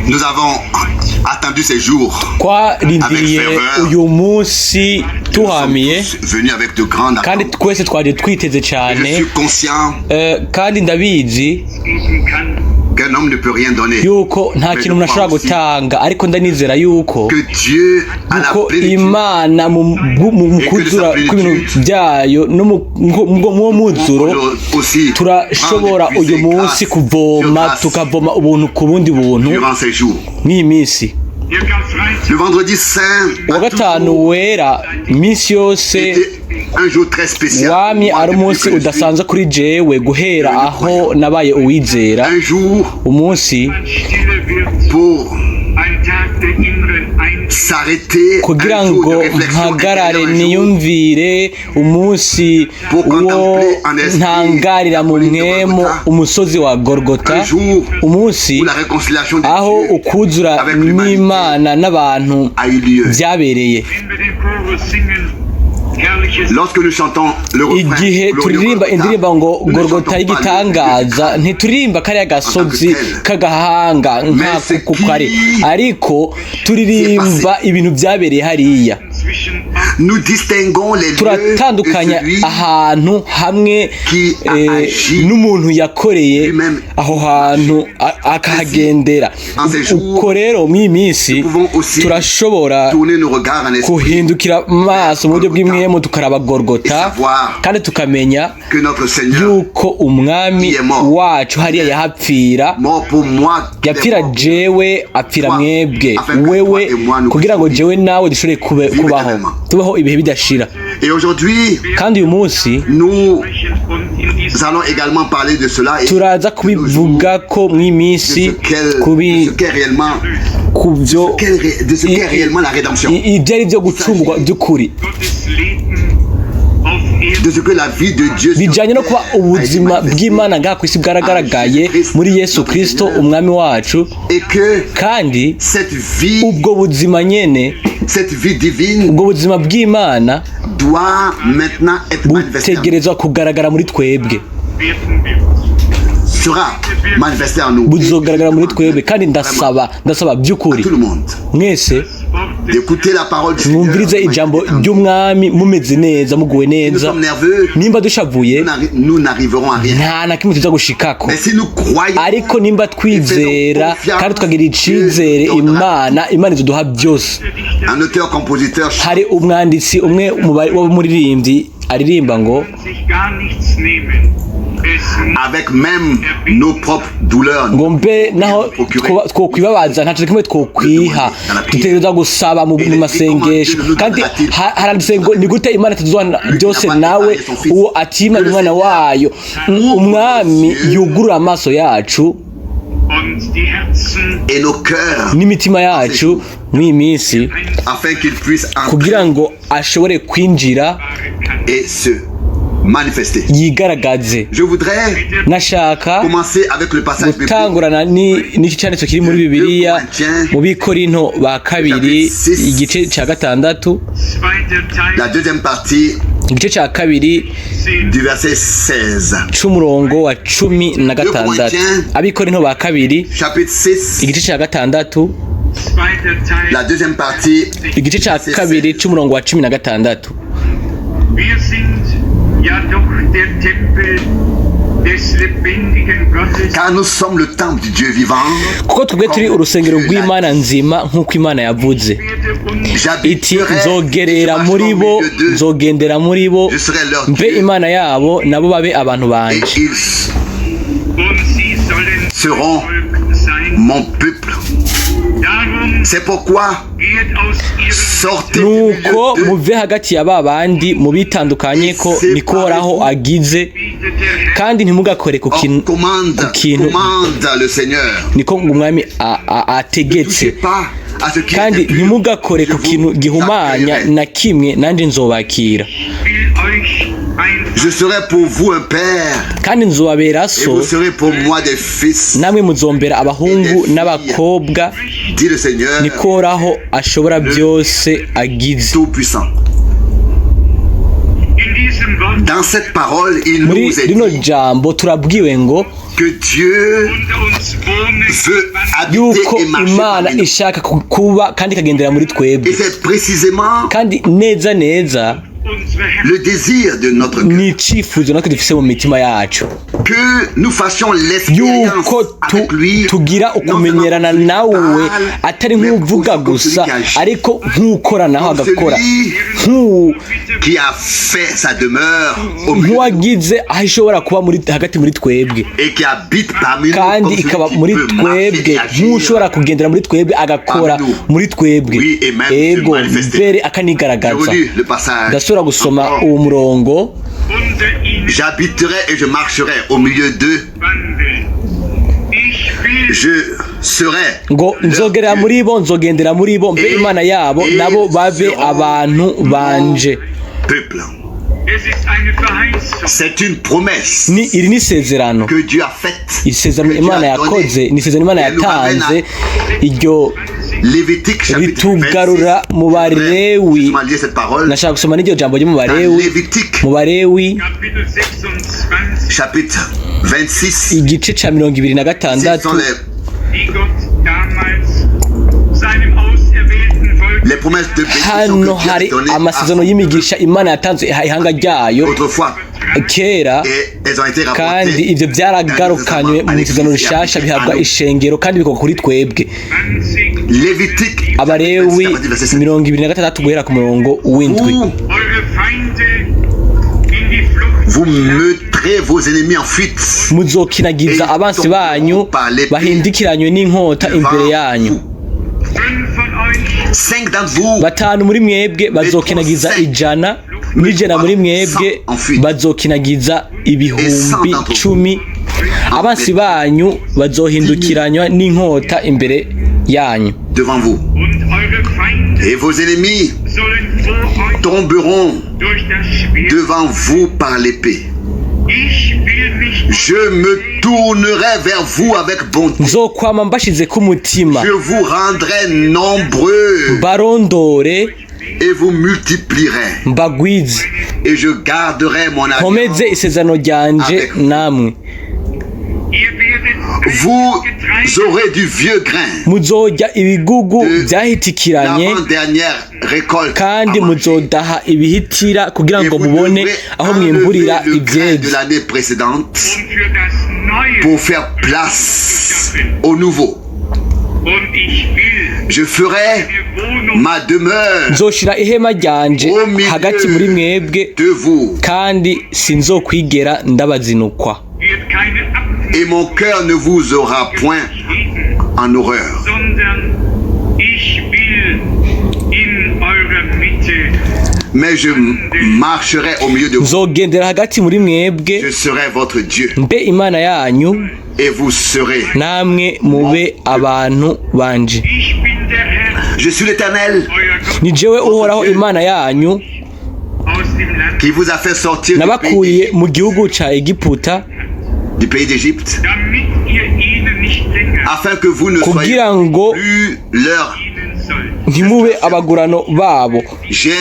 Nous avons attendu ces jours twarindiriye uyu munsi tuhamiye kandi twese twaje twiteze cyane kandi ndabizi yuko nta kintu umuntu ashobora gutanga, ariko ndanizera yuko Imana mu kuzura kw'ibintu byayo no mu muzuro turashobora uyu munsi kuvoma, tukavoma ubuntu ku bundi buntu n'iyi minsi. Uwa gatanu wera iminsi yose wamye ari umunsi udasanzwe kuri jewe guhera aho nabaye uwizera, umunsi kugira ngo mpagarare niyumvire, umunsi wo ntangarira mu mwemu umusozi wa Golgota, umunsi aho ukuzura n'Imana n'abantu byabereye. Igihe turirimba indirimbo ngo Golgota y'igitangaza, ntituririmba kariya gasozi k'agahanga nk'ako kari, ariko turirimba ibintu byabereye hariya. Turatandukanya ahantu hamwe n'umuntu yakoreye aho hantu akahagendera. Uko rero mw'iyi minsi turashobora guhindukira amaso mu buryo bw'imwemu tukaraba Golgota, kandi tukamenya yuko umwami wacu hariya yahapfira, yapfira jewe apfira mwebwe, wewe kugira ngo jewe nawe dushobore tubaho ibihe bidashira. Kandi uyu munsi turaza kubivuga ko mw'iyi minsi kubyo ibyo ari byo gucungurwa by'ukuri, bijyanye no kuba ubuzima bw'Imana ngaha ku isi bwaragaragaye muri Yesu Kristo umwami wacu, kandi ubwo buzima nyene, ubwo buzima bw'Imana butegerezwa kugaragara muri twebwe, buzogaragara muri twebwe. Kandi ndasaba by'ukuri mwese mwumvirize ijambo ry'umwami mumeze neza, muguwe neza. Nimba dushavuye nta na kimwe tuza gushikako, ariko nimba twizera kandi tukagira icizere Imana izoduha byose. Hari umwanditsi umwe w'umuririmbyi aririmba ngo avec même nos propres douleurs, ngo mbe naho twokwibabaza ntaco kimwe twokwiha, dutegereza gusaba mu masengesho. Kandi haranditse ngo ni gute Imana tuzohana byose nawe uwo atima umwana wayo. Umwami yugurura amaso yacu n'imitima yacu mw'iyi minsi kugira ngo ashobore kwinjira yigaragaze. Nashaka gutangurana n'iki cyanditse kiri muri Bibiliya mu Bikorinto ba kabiri igice cya gatandatu, igice cya kabiri c'umurongo wa 16. Abikorinto ba kabiri igice cya gatandatu, igice cya kabiri c'umurongo wa 16. Car nous sommes le temple du Dieu vivant. Kuko twebwe turi urusengero rw'Imana nzima nk'uko Imana yavuze iti, nzogerera muri bo, nzogendera muri bo, mbe Imana yabo nabo babe abantu banje. Seront mon peuple. C'est pourquoi sortez nuko muve hagati ya babandi mubitandukanye ko niko Horaho agize, kandi ntimugakore ku kintu niko umwami ategetse, kandi ntimugakore ku kintu gihumanya na kimwe, nanje nzobakira. Je serai pour vous un père, kandi nzobabera so, et vous serez pour moi des fils, namwe muzombera abahungu n'abakobwa, dit le Seigneur, niko Horaho ashobora byose agize. tout puissant. Dans cette parole, il nous est rino dit jambo turabwiwe ngo que Dieu veut habiter yuko et marcher imana parmi nous. ishaka kuba kandi ikagendera muri twebwe, Et c'est précisément kandi neza neza le désir de notre cœur. ni icyifuzo natwe dufise mu mitima yacu, Que nous fassions l'expérience yuko avec lui, tugira ukumenyerana nawe atari nk'uvuga gusa ariko nk'ukoranaho agakora, qui a fait sa demeure au milieu nk'uwagize aho ishobora kuba hagati muri twebwe et qui habite parmi nous kandi comme ikaba celui muri qui peut marcher twebwe et agir. nk'ushobora kugendera muri twebwe agakora muri twebwe, Oui, et même ego se manifester. mbere J'ai akanigaragaza. relu le passage. Ndashobora gusoma uwo murongo, J'habiterai et je marcherai au milieu d'eux. Je serai ngo nzogerera muri bo, nzogendera muri bo, mbe imana yabo nabo babe abantu banje. peuple. C'est une promesse Iri ni isezerano, que Dieu a faite. isezerano que Dieu imana a donné. yakoze, ni isezerano imana yatanze, iryo Lévitique chapitre ritugarura 26. mu Balewi. Je vais lire cette parole. Nashaka gusoma n'iryo jambo ryo mu Dans Balewi, Lévitique mu Balewi chapitre 26. igice ca 26. Ce sont les promesses de bénédiction Hano que Dieu a hari données amasezerano y'imigisha imana yatanze ihanga ryayo autrefois. kera, Et elles ont été kandi rapportées ivyo byaragarukanywe mu isezerano rishasha bihabwa ishengero kandi bikorwa kuri twebwe. Lévitique Abalewi chapitre 26. 26 guhera ku murongo w'indwi. Vous mettrez vos ennemis en fuite. Muzokinagiza abansi banyu bahindikiranywe n'inkota imbere yanyu. 5 d'entre vous Batanu muri mwebwe bazokinagiza 100, n'ijana muri mwebwe bazokinagiza 10,000. Abansi banyu bazohindukiranywa n'inkota imbere yanyu. devant vous. Et vos ennemis tomberont devant vous par l'épée. Je me tournerai vers vous avec bonté. Nzokwama mbashize ku mutima, Je vous rendrai nombreux barondore et vous multiplierai. mbagwize, Et je garderai mon nkomeze alliance. isezerano ryanje namwe. Vous aurez du vieux grain, Muzorya ibigugu byahitikiranye l'avant-dernière récolte. kandi à manger. muzodaha ibihitira kugira Et ngo vous mubone devrez aho enlever mwimburira le grain de ivyeze, l'année précédente pour faire place au nouveau. Je ferai ma demeure nzoshira ihema ryanje hagati muri mwebwe de vous, kandi sinzokwigera ndabazinukwa, et mon cœur ne vous aura point en horreur. Mais je marcherai au milieu de vous. nzogendera hagati muri mwebwe, Je serai votre Dieu, mbe imana yanyu et vous serez. namwe mube abantu banje. Je suis l'Éternel Ni jewe uhoraho imana yanyu, qui vous a fait sortir nabakuye mu gihugu ca Egiputa du pays d'Égypte, afin que vous ne soyez kugira ngo plus leur. ntimube abagurano babo. J'ai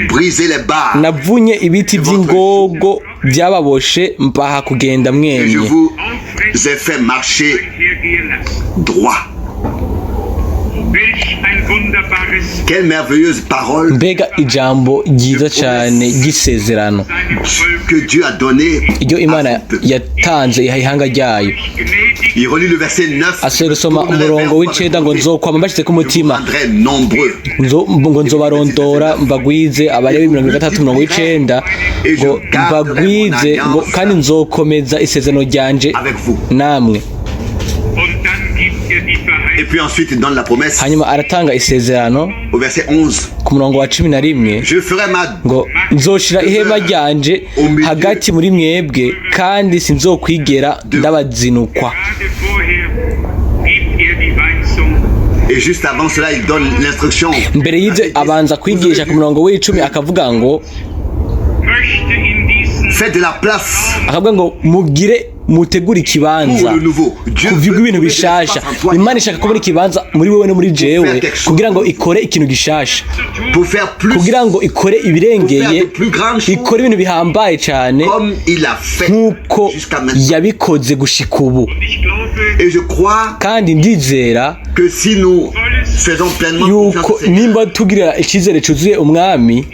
brisé les barres Navunye ibiti vy'ingogo byababoshe mbaha kugenda et je mwenye. vous ai fait marcher droit. Quelle merveilleuse parole Mbega ijambo ryiza cyane ry'isezerano que Dieu a donnée iryo à Imana son peuple. yatanze ihanga ryayo. Il relit le verset 9. Asore gusoma umurongo w'icenda ngo nzokwama mbashize ku mutima, Très nombreux. ngo nzobarondora mbagwize. Abalewi 33:9 ngo mbagwize, ngo kandi nzokomeza isezerano ryanje Avec vous. namwe. Et puis ensuite il donne la promesse Hanyuma aratanga isezerano au verset 11. ku murongo wa 11 Je ferai ma ngo nzoshira ihema ryanje hagati muri mwebwe kandi sinzokwigera ndabazinukwa. Et juste avant cela il donne l'instruction. Mbere y'ivyo abanza kwigisha ku murongo w'10 akavuga ngo Faites de la place akavuga ngo mugire mutegura ikibanza kuvyuga ibintu bishasha. Imana ishaka kubona ikibanza muri wewe no muri jewe kugira ngo ikore ikintu gishasha, kugira ngo ikore ibirengeye, ikore ibintu bihambaye cyane nk'uko yabikoze gushika ubu. Kandi ndizera yuko nimba tugira icyizere cyuzuye umwami,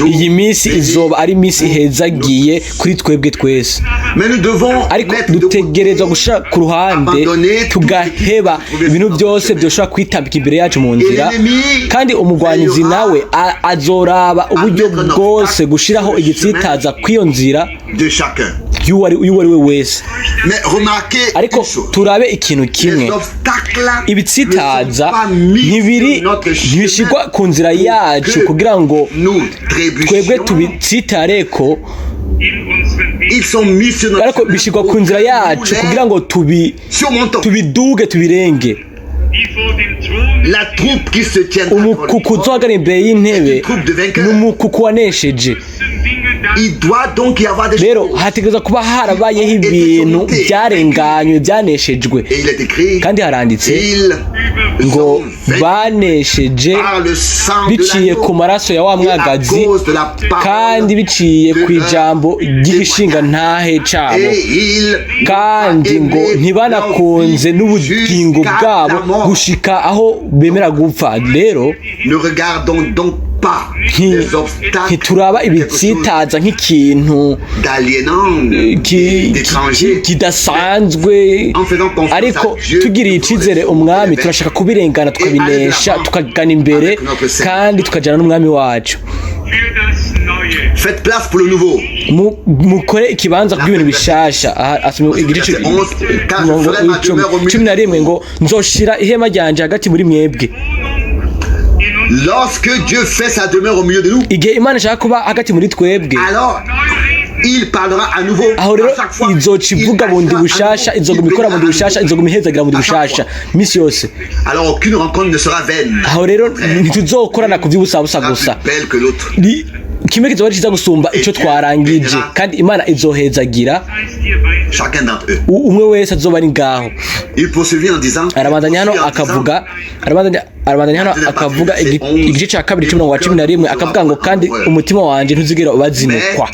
iyi minsi izoba ari minsi ihezagiye kuri twebwe twese. Ariko dutegerezwa gushira ku ruhande tugaheba ibintu byose byoshobora kwitambika imbere yacu mu nzira, kandi umugwanizi nawe azoraba uburyo bwose gushiraho igitsitaza kw'iyo nzira y'uwo ari we wese. Ariko turabe ikintu kimwe, ibitsitaza ntibishigwa ku nzira yacu kugira ngo twebwe tubitsitareko, ariko bishigwa ku nzira yacu kugira ngo tubiduge tubirenge. Umukuku uzohagarara imbere y'intebe ni umukuku wanesheje. Rero hategereza kuba harabayeho ibintu byarenganywe, byaneshejwe, kandi haranditse ngo banesheje biciye ku maraso ya wa mwagazi, kandi biciye ku ijambo ry'igishinga ntahe cyabo, kandi ngo ntibanakunze n'ubugingo bwabo gushika aho bemera gupfa. Rero ntituraba ibitsitaza nk'ikintu kidasanzwe, ariko tugiriye icyizere umwami turashaka kubirengana, tukabinesha, tukagana imbere, kandi tukajyana n'umwami wacu. Mukore ikibanza kubw'ibintu bishasha. Igice 11 ngo nzoshira ihema ryanje hagati muri mwebwe. Lorsque Dieu fait sa demeure au milieu de nous, igihe Imana ishaka kuba hagati muri twebwe, alors il parlera à nouveau. Aho rero izoca ivuga bundi bushasha, izoguma ikora bundi bushasha, izoguma ihezagira bundi bushasha misi yose. Alors aucune rencontre ne sera vaine. Aho rero ntituzokorana ku vy'ubusabusa gusa, kimwe kizoba kiza gusumba ico twarangije, kandi Imana izohezagira chacun d'entre eux. Umwe wese azoba ari ngaho. Il poursuivit en disant, arabandanya hano akavuga igice cya 2:11 akavuga ngo kandi umutima wanje ntuzigera ubazinukwa,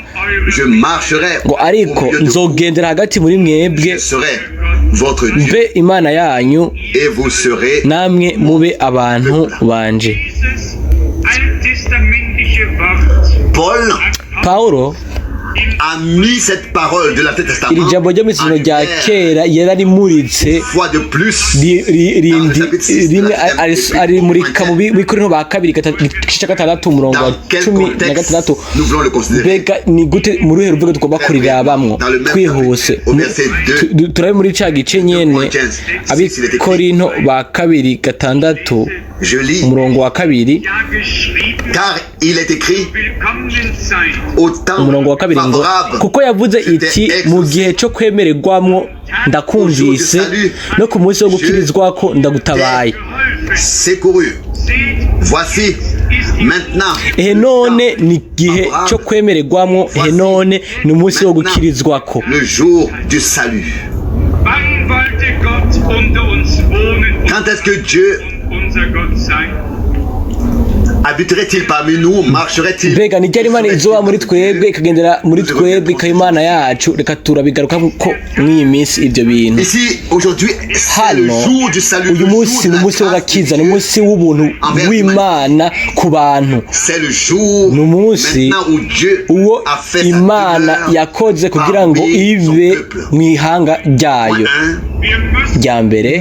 ngo ariko nzogendera hagati muri mwebwe mbe Imana yanyu, namwe mube abantu banje. Paulo a mis cette parole de l'Ancien Testament. Iri jambo ryo mw'isezerano rya kera yararimuritse ari muri Korinto ba kabiri igice 6 umurongo wa 16. Mbega ni gute mu ruhe ruvuga tugomba kurirabamwo twihuse? Turabe muri ca gice nyene abi Korinto ba kabiri 6 umurongo wa kabiri, car il est écrit au temps umurongo wa kabiri ngo kuko yavuze iti mu gihe cyo kwemererwamwo ndakumvise, no ku munsi wo gukirizwako ndagutabaye. Voici maintenant. None ni gihe cyo kwemererwamwo, none ni umunsi wo gukirizwako, le jour du salut. Quand est-ce que Dieu habiterait-il parmi nous, marcherait-il? Mbega ni ryari Imana izoba muri twebwe, ikagendera muri twebwe, ikaba Imana yacu? Reka turabigaruka ko mw'iyi minsi ibyo bintu. Ici aujourd'hui c'est le jour du salut. Uyu munsi ni umunsi w'agakiza, ni umunsi w'ubuntu w'Imana ku bantu. C'est le jour ni umunsi uwo Imana yakoze kugira ngo ibe mw'ihanga ryayo rya mbere.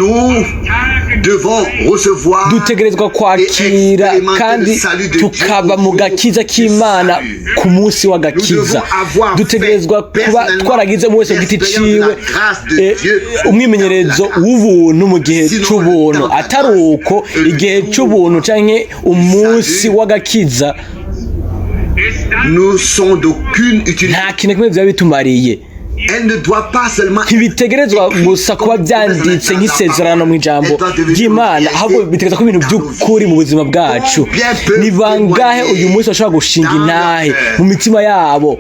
Dutegerezwa kwakira kandi tukaba mu gakiza k'Imana ku munsi w'agakiza. Dutegerezwa kuba twaragize mu wese ku giti ciwe umwimenyerezo w'ubuntu mu gihe c'ubuntu, atari uko igihe c'ubuntu canke umunsi w'agakiza nta kintu kimwe vyaba bitumariye. ntibitegerezwa gusa kuba byanditse nk'isezerano mu ijambo ry'Imana, ahubwo bitegerezwa kuba ibintu by'ukuri mu buzima bwacu. Ni bangahe uyu munsi bashobora gushinga intahe mu mitima yabo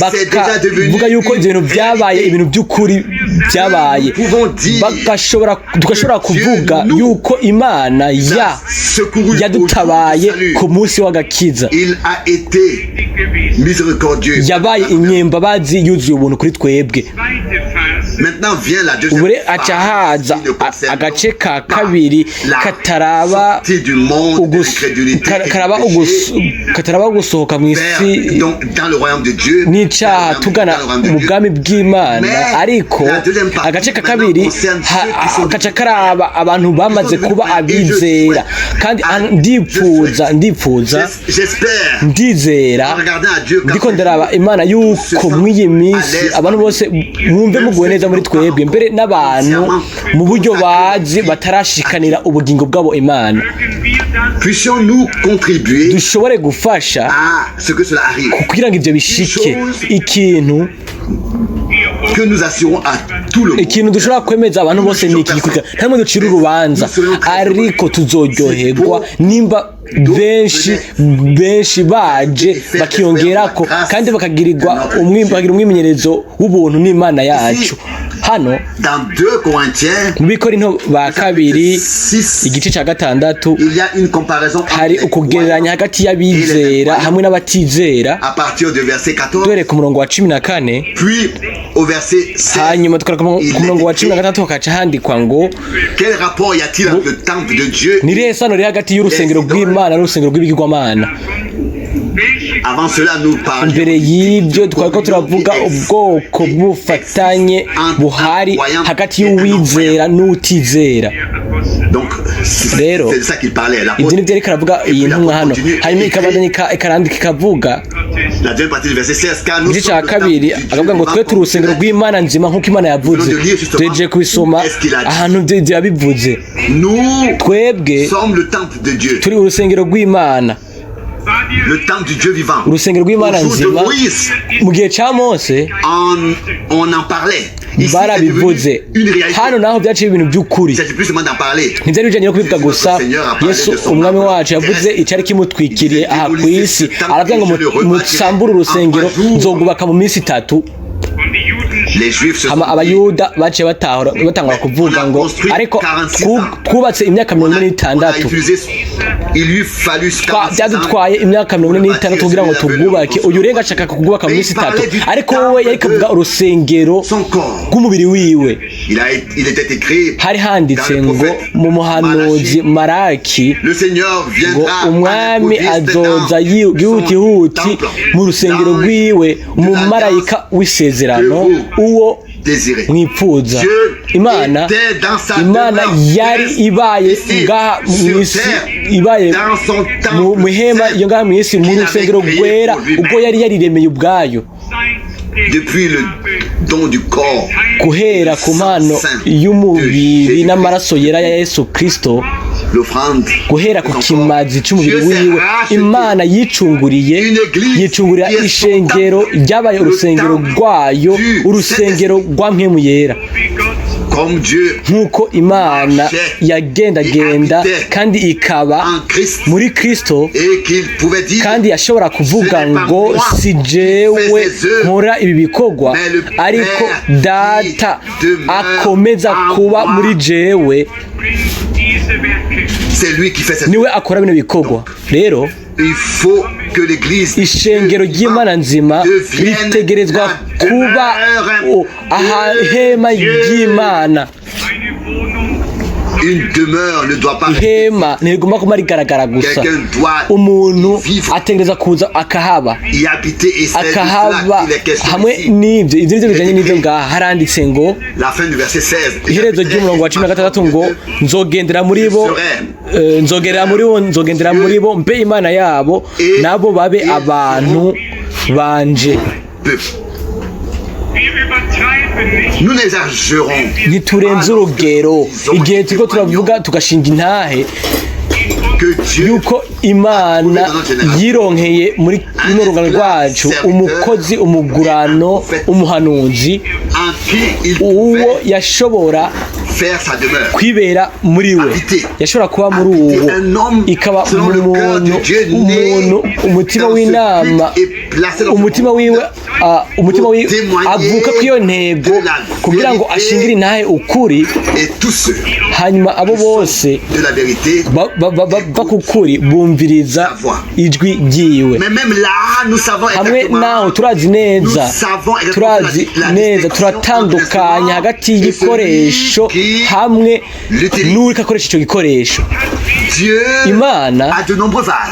bakavuga yuko ibyo bintu byabaye ibintu by'ukuri byabaye, tugashobora kuvuga yuko Imana yadutabaye ku munsi w'agakiza, yabaye inyembabazi yuzuye ubuntu kuri twebwe. Ubu aca haza agace ka kabiri kataraba gusohoka mu isi n'icyaha tugana mu bwami bw'Imana, ariko agace ka kabiri gaca karaba abantu bamaze kuba abizera. Kandi ndizera ndiko ndaraba Imana yuko mw'iyi minsi abantu bose mwumve muguwe neza muri twebwe, mbere n'abantu mu buryo bazi batarashikanira ubugingo bwabo Imana, dushobore gufasha kugira ngo ibyo bishike. Ikintu dushobora kwemeza abantu bose ni iki gikurikira: ntamwe ducira urubanza, ariko tuzoryoherwa nimba benshi baje bakiyongerako kandi bakagira umwimenyerezo w'ubuntu n'Imana yacu. Hano mu Bikorinto ba kabiri igice cya 6 hari ukugereranya hagati y'abizera hamwe n'abatizera, dore ku murongo wa 14. Hanyuma tukara ku murongo wa 13 hakaca handikwa ngo ni irihe sano riri hagati y'urusengero rw'Imana n'urusengero rw'ibigirwamana. Mbere y'ibyo twariko turavuga ubwoko bw'ubufatanye buhari hagati y'uwizera n'utizera. Rero ibyo nibyo ariko aravuga iyi ntumwa hano. Hanyuma ikabandanya ikarandika ikavuga igice cya kabiri akavuga ngo twe turi urusengero rw'Imana nzima nk'uko Imana yavuze. Tugiye kubisoma ahantu yabivuze. Twebwe turi urusengero rw'Imana, urusengero rw'Imana nzima. Mu gihe cya Mose barabivuze, hano naho byaciye ibintu by'ukuri, ntibyari bijanye no kubivuga gusa. Yesu umwami wacu yavuze icyari kimutwikiriye aha ku isi, aravuga ngo musambure urusengero nzogubaka mu minsi 3. Abayuda baciye batangura kuvuga ngo ariko twubatse imyaka 46, byadutwaye imyaka 46 kugira ngo tubwubake. Uyu rero ashaka kubwubaka mu minsi 3, ariko wowe yari kuvuga urusengero rw'umubiri wiwe. Hari handitse ngo mu muhanuzi Maraki ngo umwami azoza yihutihuti mu rusengero rwiwe, umumarayika w'isezerano uwo mwipfuza. Imana yari ibaye ngaha mu isi, ibaye mu ihema iyo ngaha mu isi, mu rusengero rwera ubwo yari yariremeye ubwayo. Guhera ku mpano y'umubiri n'amaraso yera ya Yesu Kristo, guhera ku kimazi cy'umubiri wiwe, Imana yicungurira ishengero ryabaye urusengero rwayo, urusengero rwa mpwemu yera. Nk'uko Imana yagendagenda kandi ikaba muri Kristo, kandi yashobora kuvuga ngo si jewe nkora ibi bikorwa, ariko Data akomeza kuba muri jewe, niwe akora bino bikorwa. Rero ishengero ry'Imana nzima ritegerezwa kuba ahahema ry'Imana. Ihema ntirigomba kuba rigaragara gusa, umuntu ategereza kuza akahaba hamwe n'ibyo. Ibyo nibyo bijanye n'ibyo ngaha haranditse ngo iherezo ry'umurongo wa 16 ngo nzogendera muri bo mbe Imana yabo, nabo babe abantu banje. ntiturenze urugero igihe turiko turavuga tugashinga intahe yuko Imana yironkeye muri runo rungano rwacu umukozi, umugurano, umuhanuzi uwo yashobora kwibera muri we, yashobora kuba muri uwo, ikaba umuntu umutima w'inama, umutima wiwe avuka kw'iyo ntego kugira ngo ashingire intahe ukuri, hanyuma abo bose bakukuri bumviriza ijwi ryiwe. Hamwe naho turazi neza turatandukanya hagati y'igikoresho hamwe n'uriko akoresha ico gikoresho. Imana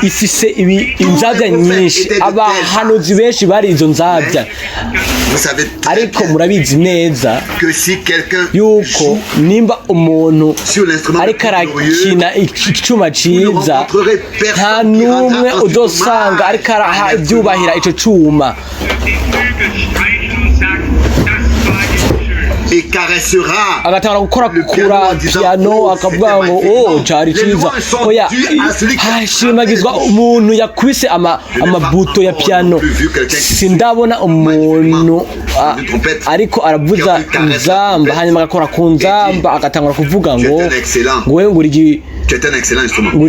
ifise inzabya nyinshi, abahanuzi benshi bari izo nzabya, ariko murabizi neza yuko nimba umuntu ariko arakina icuma ciza, nta n'umwe udosanga ariko araha ivyubahira ico cuma, agatangura gukora kura piano akavuga ngo oh cari ciza. Oya, hashimagizwa umuntu yakubise amabuto ya piano. Sindabona umuntu ariko aravuza inzamba hanyuma agakora ku nzamba agatangura kuvuga ngo wewe nguri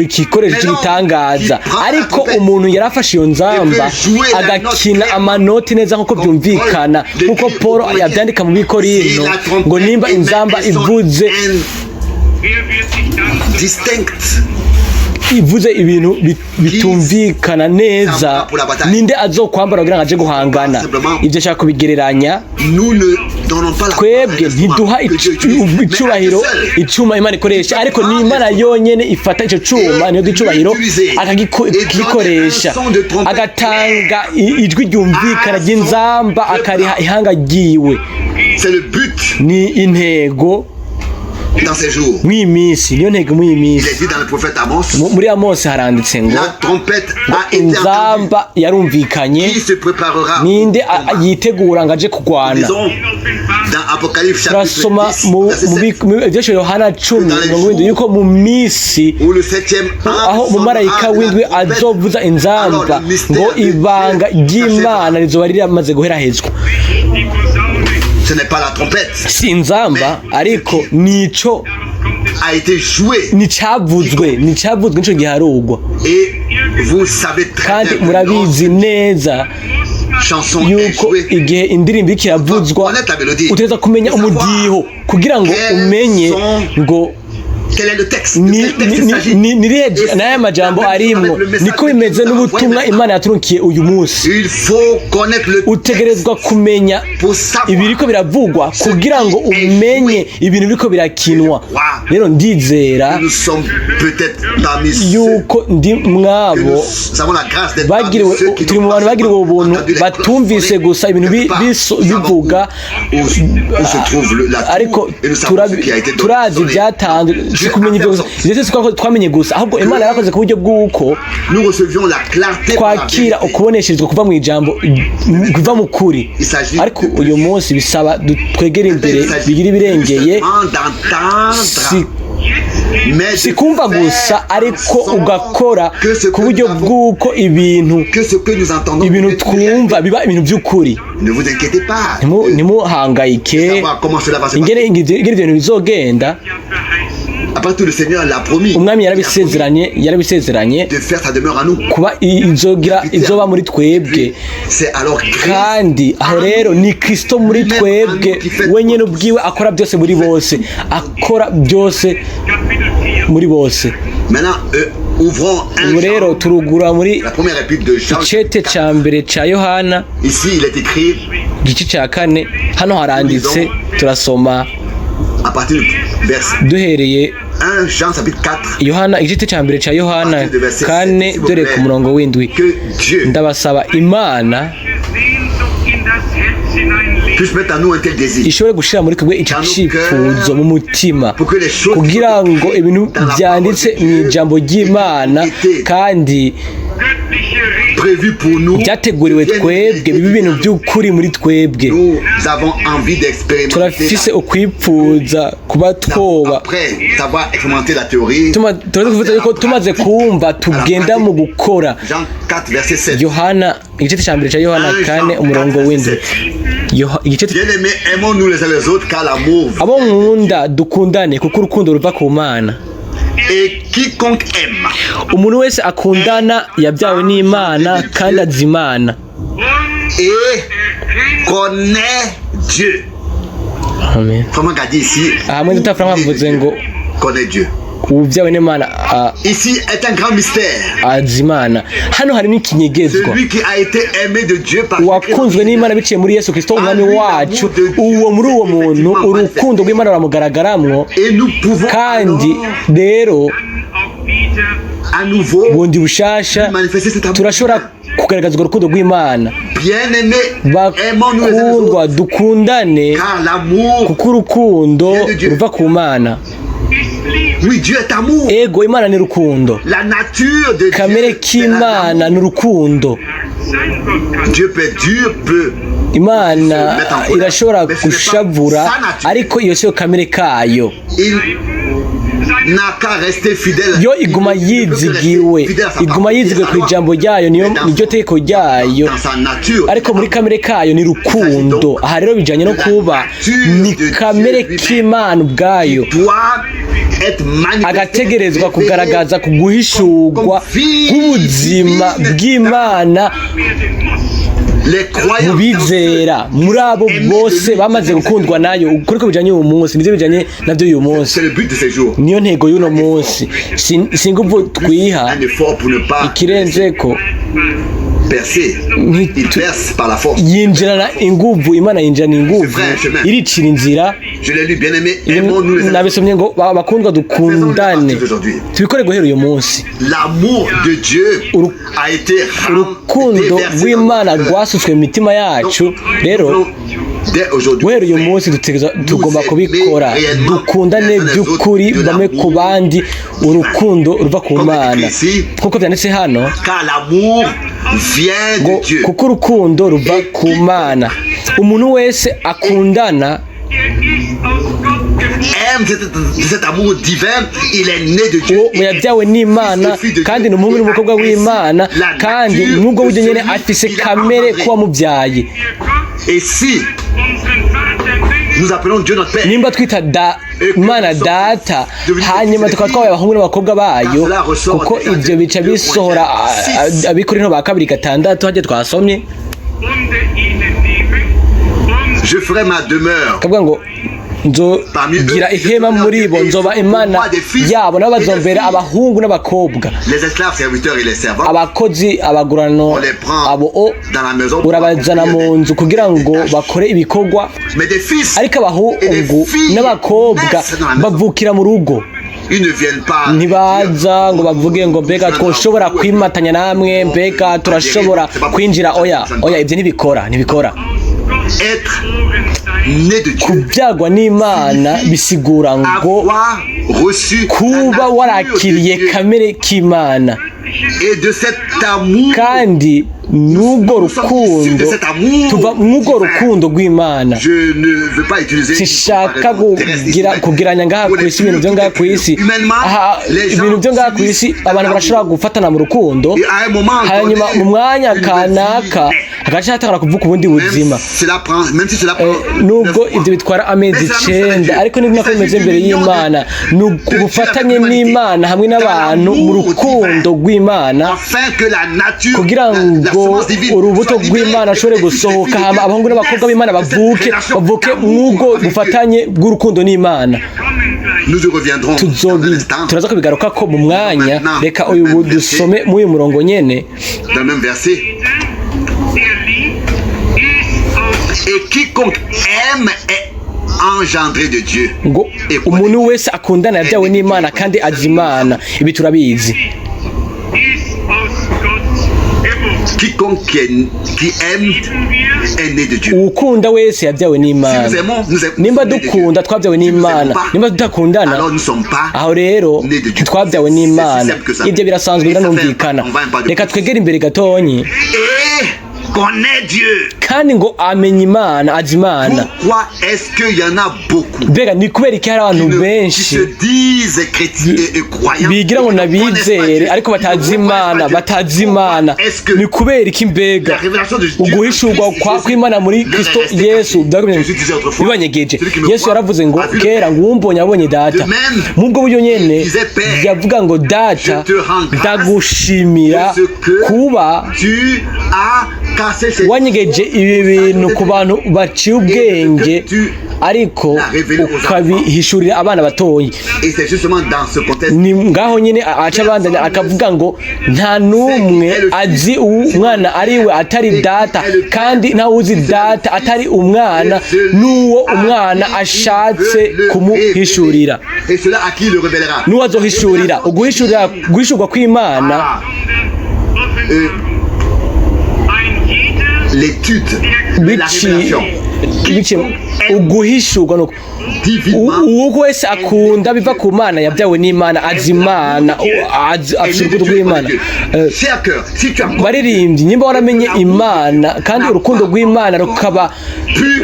igikoresho cy'igitangaza, ariko umuntu yarafashe iyo nzamba agakina amanoti neza nk'uko byumvikana, nk'uko Paul yabyandika mu Bikorinto ngo nimba inzamba ivuze ibintu bitumvikana neza, ninde azokwambara kugira ngo aje guhangana? Ibyo ashaka kubigereranya. Twebwe ntiduha icubahiro icuma Imana ikoresha, ariko ni Imana yonyene ifata ico cuma, niyo icubahiro akagikoresha, agatanga ijwi ryumvikana ry'inzamba akariha ihanga ryiwe. Ni intego mw'iyi minsi, niyo ntego mw'iyi minsi. Muri Amosi haranditse ngo inzamba yarumvikanye, ninde yitegura ngo aje kurwana? Turasoma mu igice Yohana 10:7 yuko mu minsi aho umumarayika w'indwi azovuza inzamba ngo ibanga ry'Imana rizoba riramaze guherahezwa. Ce n'est pas la trompette. Si inzamba, ariko nico nicavuzwe nico giharugwa. Kandi murabizi neza yuko igihe indirimbo ikiravuzwa uteza kumenya umudiho kugira ngo umenye ngo nirihe majambo arimwo. Niko bimeze n'ubutumwa Imana yaturunkiye uyu munsi. Utegerezwa kumenya ibiriko biravugwa kugira ngo umenye ibintu biriko birakinwa. Rero ndizera yuko ndi mwabo turi mu bantu bagiriwe ubuntu batumvise gusa ibintu bivuga, ariko turazi byatanzwe kumenya ibyo gusa. Ibyo twamenye gusa, ahubwo Imana yarakoze ku buryo bw'uko twakira ukubonesherezwa kuva mu ijambo, kuva mu kuri. Ariko uyu munsi bisaba twegere imbere bigira ibirengeye, si kumva gusa ariko ugakora ku buryo bw'uko ibintu twumva biba ibintu by'ukuri. Ntimuhangayike ingene ibintu bizogenda. Umwami yarabisezeranye kuba izoba muri twebwe, kandi aho rero ni Kristo muri twebwe wenyine ubwiwe akora byose muri bose, akora byose muri bose. Ubu rero turugura muri icete ca mbere ca Yohana igice ca 4. Hano haranditse, turasoma duhereye Yohana igice ca mbere ca Yohana 4 dore ku murongo w'indwi. Ndabasaba Imana ishobore gushira muri twebwe ico cifuzo mu mutima kugira ngo ibintu byanditse mu ijambo ry'Imana kandi prévu pour nous. byateguriwe twebwe biba ibintu by'ukuri muri twebwe. Nous avons envie d'expérimenter. turafise ukwipfuza kuba twoba Après avoir expérimenté la théorie. turaza kuvuga yuko tumaze kumva tugenda mu gukora. Jean 4 verset 7. Yohana igice cya mbere cya Yohana 4 umurongo w'indwi. Igice Bien-aimés, aimons-nous les uns les autres car l'amour. abo nkunda dukundane kuko urukundo ruva ku Mana. Et quiconque aime. Umuntu wese akundana yabyawe n'Imana kandi azi Imana. Et connaît Dieu. Amen. Comment qu'a dit ici? Hamwe tutafranga mvuze ngo Connaît Dieu. ubyawe n'Imana Ici est un grand mystère. azi Imana. Hano harimo ikinyegezwa. Celui qui a été aimé de Dieu par wakunzwe n'Imana biciye muri Yesu Kristo umwami wacu. Uwo muri uwo muntu urukundo rw'Imana ruramugaragaramwo. Et nous pouvons kandi rero à nouveau bundi bushasha manifester cet amour. turashobora kugaragaza urukundo rw'Imana. Bien-aimés, aimons-nous les uns les bakundwa autres dukundane car l'amour. kuko urukundo ruva ku Mana. Oui, Dieu est amour. Ego Imana ni rukundo. La nature de Kamere Dieu. C'est k'Imana ni urukundo. Dieu peut Imana irashobora gushavura ariko iyo siyo kamere kayo. il n'a qu'à rester fidèle. Yo iguma yizigiwe, iguma yizigiwe ku ijambo ryayo, niryo teko ryayo. Dans sa nature. Ariko muri kamere kayo ni rukundo. Aha rero bijanye no kuba ni kamere k'Imana ubwayo. Doit être manifesté. Agategerezwa kugaragaza kuguhishurwa k'ubuzima bw'Imana Les croyants. mu bizera, muri abo bose bamaze gukundwa nayo. Ukuri ko bijanye uyu munsi nivyo bijanye navyo uyu munsi. C'est le but de ces jours. Niyo ntego y'uno munsi. Singuvu twiha Un effort pour ne pas ikirenzeko percer. Il perce par la force. yinjirana inguvu. Imana yinjirana inguvu iricira inzira. Je l'ai lu, bien-aimés, aimons-nous les uns. Nabisomye ngo bakundwa dukundane. Tubikore guhera uyu munsi. L'amour de Dieu a été Urukundo rw'Imana rwasutswe mu mitima yacu. Rero guhera uyu munsi tugomba kubikora. Dukundane by'ukuri bamwe ku bandi. Urukundo ruva ku Mana kuko byanditse hano ngo kuko urukundo ruva ku Mana. Umuntu wese akundana yabyawe n'Imana kandi ni umuhungu n'umukobwa w'Imana kandi n'ubwo buryo nyene afise kamere k'uwamubyaye. Nimba twita Imana data hanyuma tukaba twabaye abahungu n'abakobwa bayo kuko ibyo bica bisohora Abikorintho ba 2:6 hajye twasomye. Je ferai ma demeure. Kavuga ngo nzogira ihema muri bo, nzoba Imana yabo nabo bazombera abahungu n'abakobwa. Abakozi abagurano abo urabazana mu nzu kugira ngo bakore ibikorwa, ariko abahungu n'abakobwa bavukira mu rugo. Ntibaza ngo bavuge ngo mbega twoshobora kwimatanya namwe, mbega turashobora kwinjira. Oya ibyo ntibikora. Kubyagwa n'Imana bisigura ngo kuba warakiriye kamere k'Imana kandi n'ubwo rukundo tuva mw'ubwo rukundo rw'Imana. Sishaka kugiranya ngaha ku isi ibintu byo ngaha ku isi. Ibintu byo ngaha ku isi abantu barashobora gufatana mu rukundo, hanyuma mu mwanya kanaka hagaca hatangura kuvuka ubundi buzima. Nubwo ibyo bitwara amezi 9 ariko ni nako bimeze imbere y'Imana. Ni ubufatanye n'Imana hamwe n'abantu mu rukundo rw'Imana kugira ngo urubuto rw'Imana ashobore gusohoka, hama abahungu n'abakobwa b'Imana bavuke mw'ubwo bufatanye bw'urukundo n'Imana. Turaza kubigaruka ko mu mwanya. Reka uyu dusome mu uyu murongo nyene. Et quiconque aime est engendré de Dieu. Ngo umuntu wese akundana yabyawe n'Imana kandi azi Imana. Ibi turabizi. Quiconque qui aime est né de Dieu. ukunda wese yabyawe n'Imana. Nimba dukunda twabyawe n'Imana, nimba tudakundana aho rero twabyawe n'Imana. Ibyo birasanzwe biranumvikana. Reka twegere imbere gatonyi. Kandi ngo amenye Imana, azi Imana. Mbega ni kubera iki hari abantu benshi bigira ngo nabizere ariko batazi Imana, batazi Imana? Ni kubera iki mbega uguhishurwa kw'Imana muri Kristo Yesu bibanyegeje? Yesu yaravuze ngo kera ngo uwumbonye abonye data. Mubwo buryo nyene yavuga ngo data ndagushimira kuba wanyegeje ibi bintu ku bantu baciye ubwenge ariko ukabihishurira abana batoyi. Ni ngaho nyine aca abandanya akavuga ngo nta n'umwe azi umwana ariwe atari data, kandi nta uzi data atari umwana n'uwo umwana ashatse kumuhishurira. N'uwo azohishurira. Guhishurwa kw'Imana uguhishurwa nuko uwo wese akunda biva ku Mana, yabyawe n'Imana, azi Imana, afite urukundo rw'Imana. Baririmbyi, nimba waramenye Imana kandi urukundo rw'Imana rukaba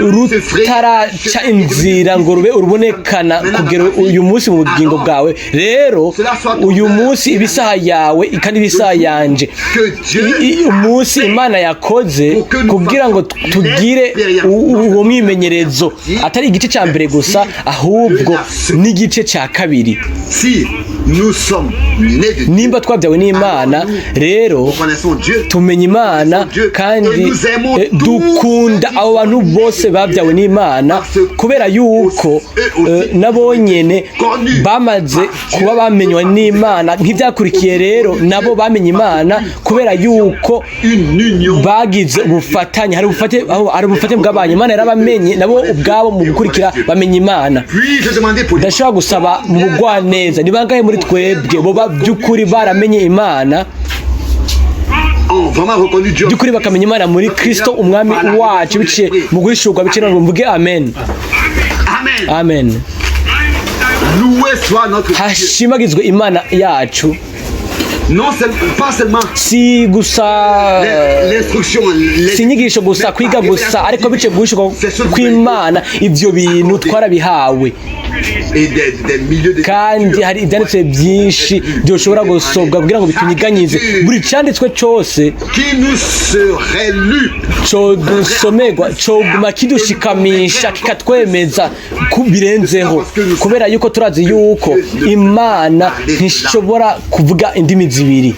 rutaraca inzira ngo rube urubonekana kugera uyu munsi mu bugingo bwawe, rero uyu munsi ibisaha yawe kandi ibisaha yanje, umunsi Imana yakoze kugira ngo tugire uwo mwimenyerezo, atari igice cya mbere gusa ahubwo n'igice cya kabiri. Nimba twabyawe n'Imana rero tumenya Imana kandi dukunda abo bantu bose babyawe n'Imana, kubera yuko nabo nyene bamaze kuba bamenywa n'Imana nk'ibyakurikiye. Rero nabo bamenye Imana kubera yuko bagize ubufatanye, hari ubufatanye bw'abantu. Imana yarabamenye nabo ubwabo mu gukurikira bamenye Imana. Ndashobora gusaba mu bugwaneza, ni bangahe muri twebwe boba by'ukuri baramenye Imana by'ukuri bakamenya Imana muri Kristo umwami wacu biciye mu guhishurwa? Biciye no mvuge amen. Amen. Hashimagizwe Imana yacu. Si gusa si inyigisho gusa, kwiga gusa, ariko bice guhishurwa kw'Imana. Ibyo bintu twarabihawe, kandi hari ibyanditswe byinshi byoshobora gusobwa kugira ngo bitunyiganyize. Buri cyanditswe cyose cyo dusomerwa cyoguma kidushikamisha kikatwemeza kubirenzeho, kubera yuko turazi yuko Imana ntishobora kuvuga indimi zibiri.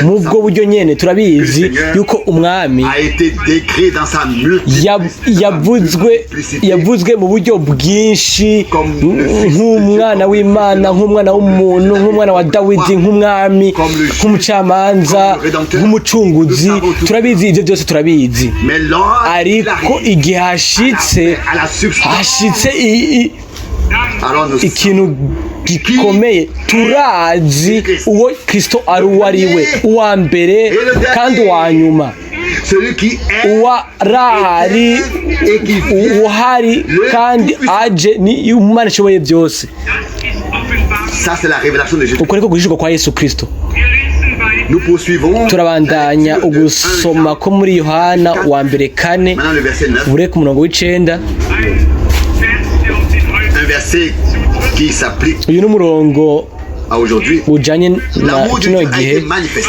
Mubwo buryo nyene turabizi yuko umwami yavuzwe mu buryo bwinshi, nk'umwana w'Imana, nk'umwana w'umuntu, nk'umwana wa Dawidi, nk'umwami, nk'umucamanza, nk'umucunguzi. Turabizi ibyo byose turabizi, ariko igihe hashitse ikintu gikomeye. Turazi uwo Kristo ari uwo ari we, uwa mbere kandi uwa nyuma, uhari kandi aje, ni Imana ishoboye byose. Uko niko guhishurwa kwa Yesu Kristo. Turabandanya ugusoma ko muri Yohana wa mbere 4 bure ku murongo w'9. Uyu ni umurongo ujanye na kino gihe.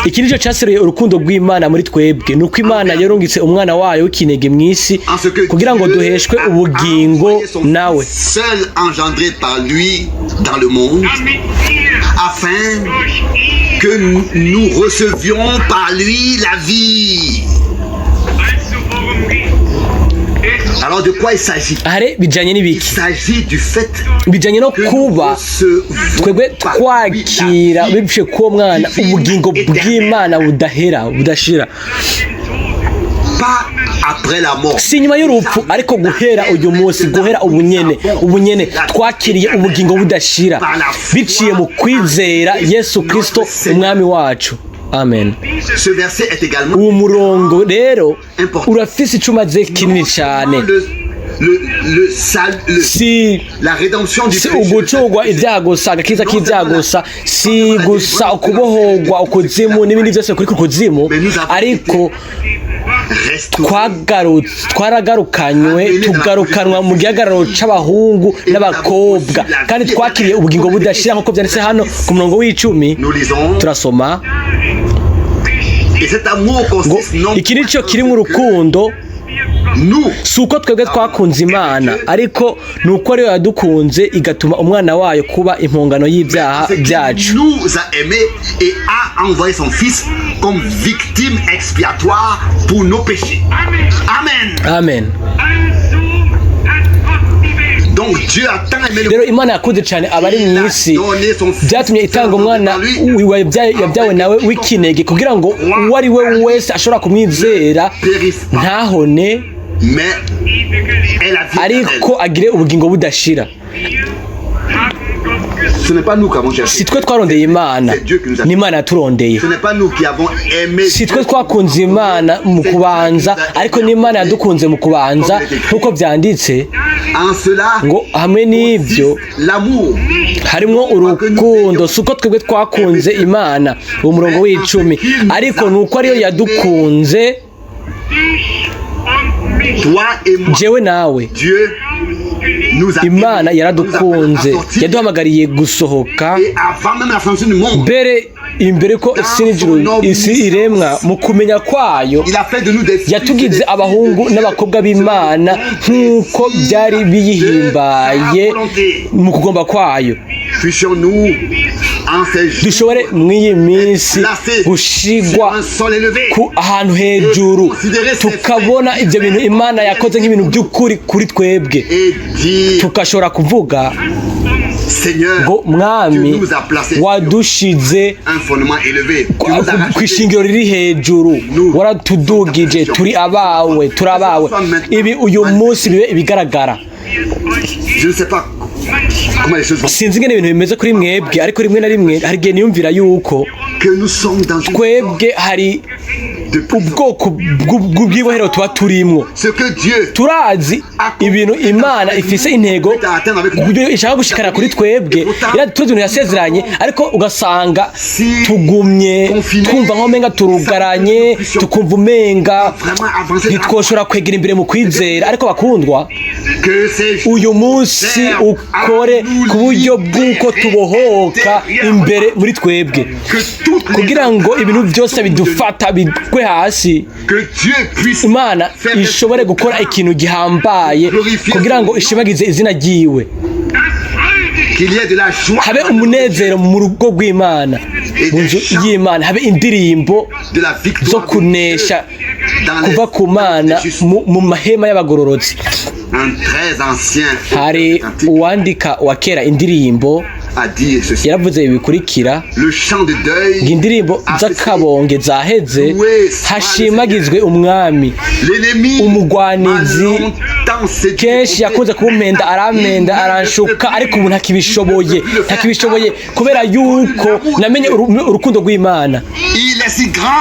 Iki nicyo cyaseruye urukundo rw'Imana muri twebwe, nuko Imana yarungitse umwana wayo w'ikinege mu isi kugira ngo duheshwe ubugingo nawe, afin que nous recevions par lui la vie. Alors de quoi il s'agit? Il s'agit du fait bijanye no kuba twebwe twakira bibishe ko mwana ubugingo bw'Imana budashira. Pas après la mort. Si nyuma y'urupfu, ariko guhera uyu munsi, guhera ubunyene twakiriye ubugingo budashira biciye mu kwizera Yesu Kristo umwami wacu. amen. Ce verset est également uwo murongo rero urafise icumaze kinini cyane. Si ugucurwa ibyaha gusa, agakiza k'ibyaha gusa, si gusa ukubohorwa ukuzimu n'ibindi byose kuri kuzimu, ariko twaragarukanywe, tugarukanwa mu gihagararo c'abahungu n'abakobwa, kandi twakiriye ubugingo budashira nk'uko byanditse hano ku murongo w'10. Turasoma ngo iki nico kiri mu rukundo, si uko twebwe twakunze Imana, ariko ni uko ariyo yadukunze igatuma umwana wayo kuba impongano y'ibyaha byacu. Amen. Rero Imana yakunze cyane abari mu isi, byatumye itanga umwana yabyawe nawe w'ikinege, kugira ngo uwo ari we wese ashobora kumwizera ntahone, ariko agire ubugingo budashira. Si twe twarondeye Imana, ni Imana yaturondeye. Si twe twakunze Imana mu kubanza, ariko ni Imana yadukunze mu kubanza, nk'uko byanditse ngo hamwe n'ibyo harimo urukundo. Si uko twebwe twakunze Imana, uwo murongo w'10, ariko ni uko ariyo yadukunze, jewe nawe. Imana yaradukunze, yaduhamagariye gusohoka imbere ko isi iremwa. Mu kumenya kwayo yatugize abahungu n'abakobwa b'Imana nk'uko byari biyihimbaye mu kugomba kwayo. Dushobore mw'iyi minsi gushigwa ku ahantu hejuru, tukabona ibyo bintu Imana yakoze nk'ibintu by'ukuri kuri twebwe, tukashobora kuvuga ngo Mwami wadushize ku ishingiro riri hejuru, waratudugije, turi abawe, turabawe. Ibi uyu munsi bibe ibigaragara. Sinzi ingene ibintu bimeze kuri mwebwe, ariko rimwe na rimwe hari igihe niyumvira yuko twebwe hari ubwoko bw'ibohero tuba turimwo. Turazi ibintu Imana ifise intego ishaka gushikana kuri twebwe, tuzi ibintu yasezeranye, ariko ugasanga tugumye twumva nk'umenga turugaranye, tukumva umenga ntitwoshobora kwegera imbere mu kwizera. Ariko bakundwa, uyu munsi ukore ku buryo bw'uko tubohoka imbere muri twebwe, kugira ngo ibintu byose bidufata bigwe hasi, Imana ishobore gukora ikintu gihambaye kugira ngo ishimagize izina ryiwe. Habe umunezero mu rugo rw'Imana, mu nzu y'Imana, habe indirimbo zo kunesha kuva ku Mana mu mahema y'abagororotsi. Hari uwandika wa kera indirimbo yaravuze bikurikira: indirimbo z'akabonge zaheze, hashimagizwe umwami. Umugwanizi kenshi yakunze kumpenda, aranshuka, ariko ubu ntakibishoboye, kubera yuko namenye urukundo rw'Imana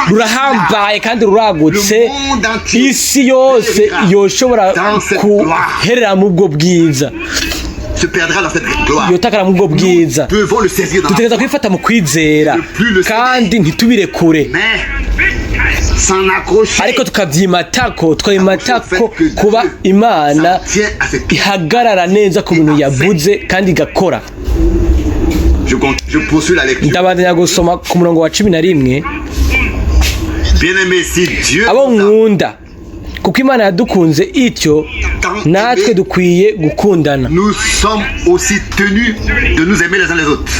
rurahambaye kandi ruragutse. Isi yose yoshobora kuherera mu bwo bwiza, yotakara mu bwo bwiza. Dutegereza kwifata mu kwizera kandi ntitubirekure, ariko tukavyimatako kuba Imana ihagarara neza ku bintu yavuze kandi igakora. Ndabandanya gusoma ku murongo wa 11. Abo nkunda, kuko Imana yadukunze ityo, natwe dukwiye gukundana. Nous sommes aussi tenus de nous aimer les uns les autres.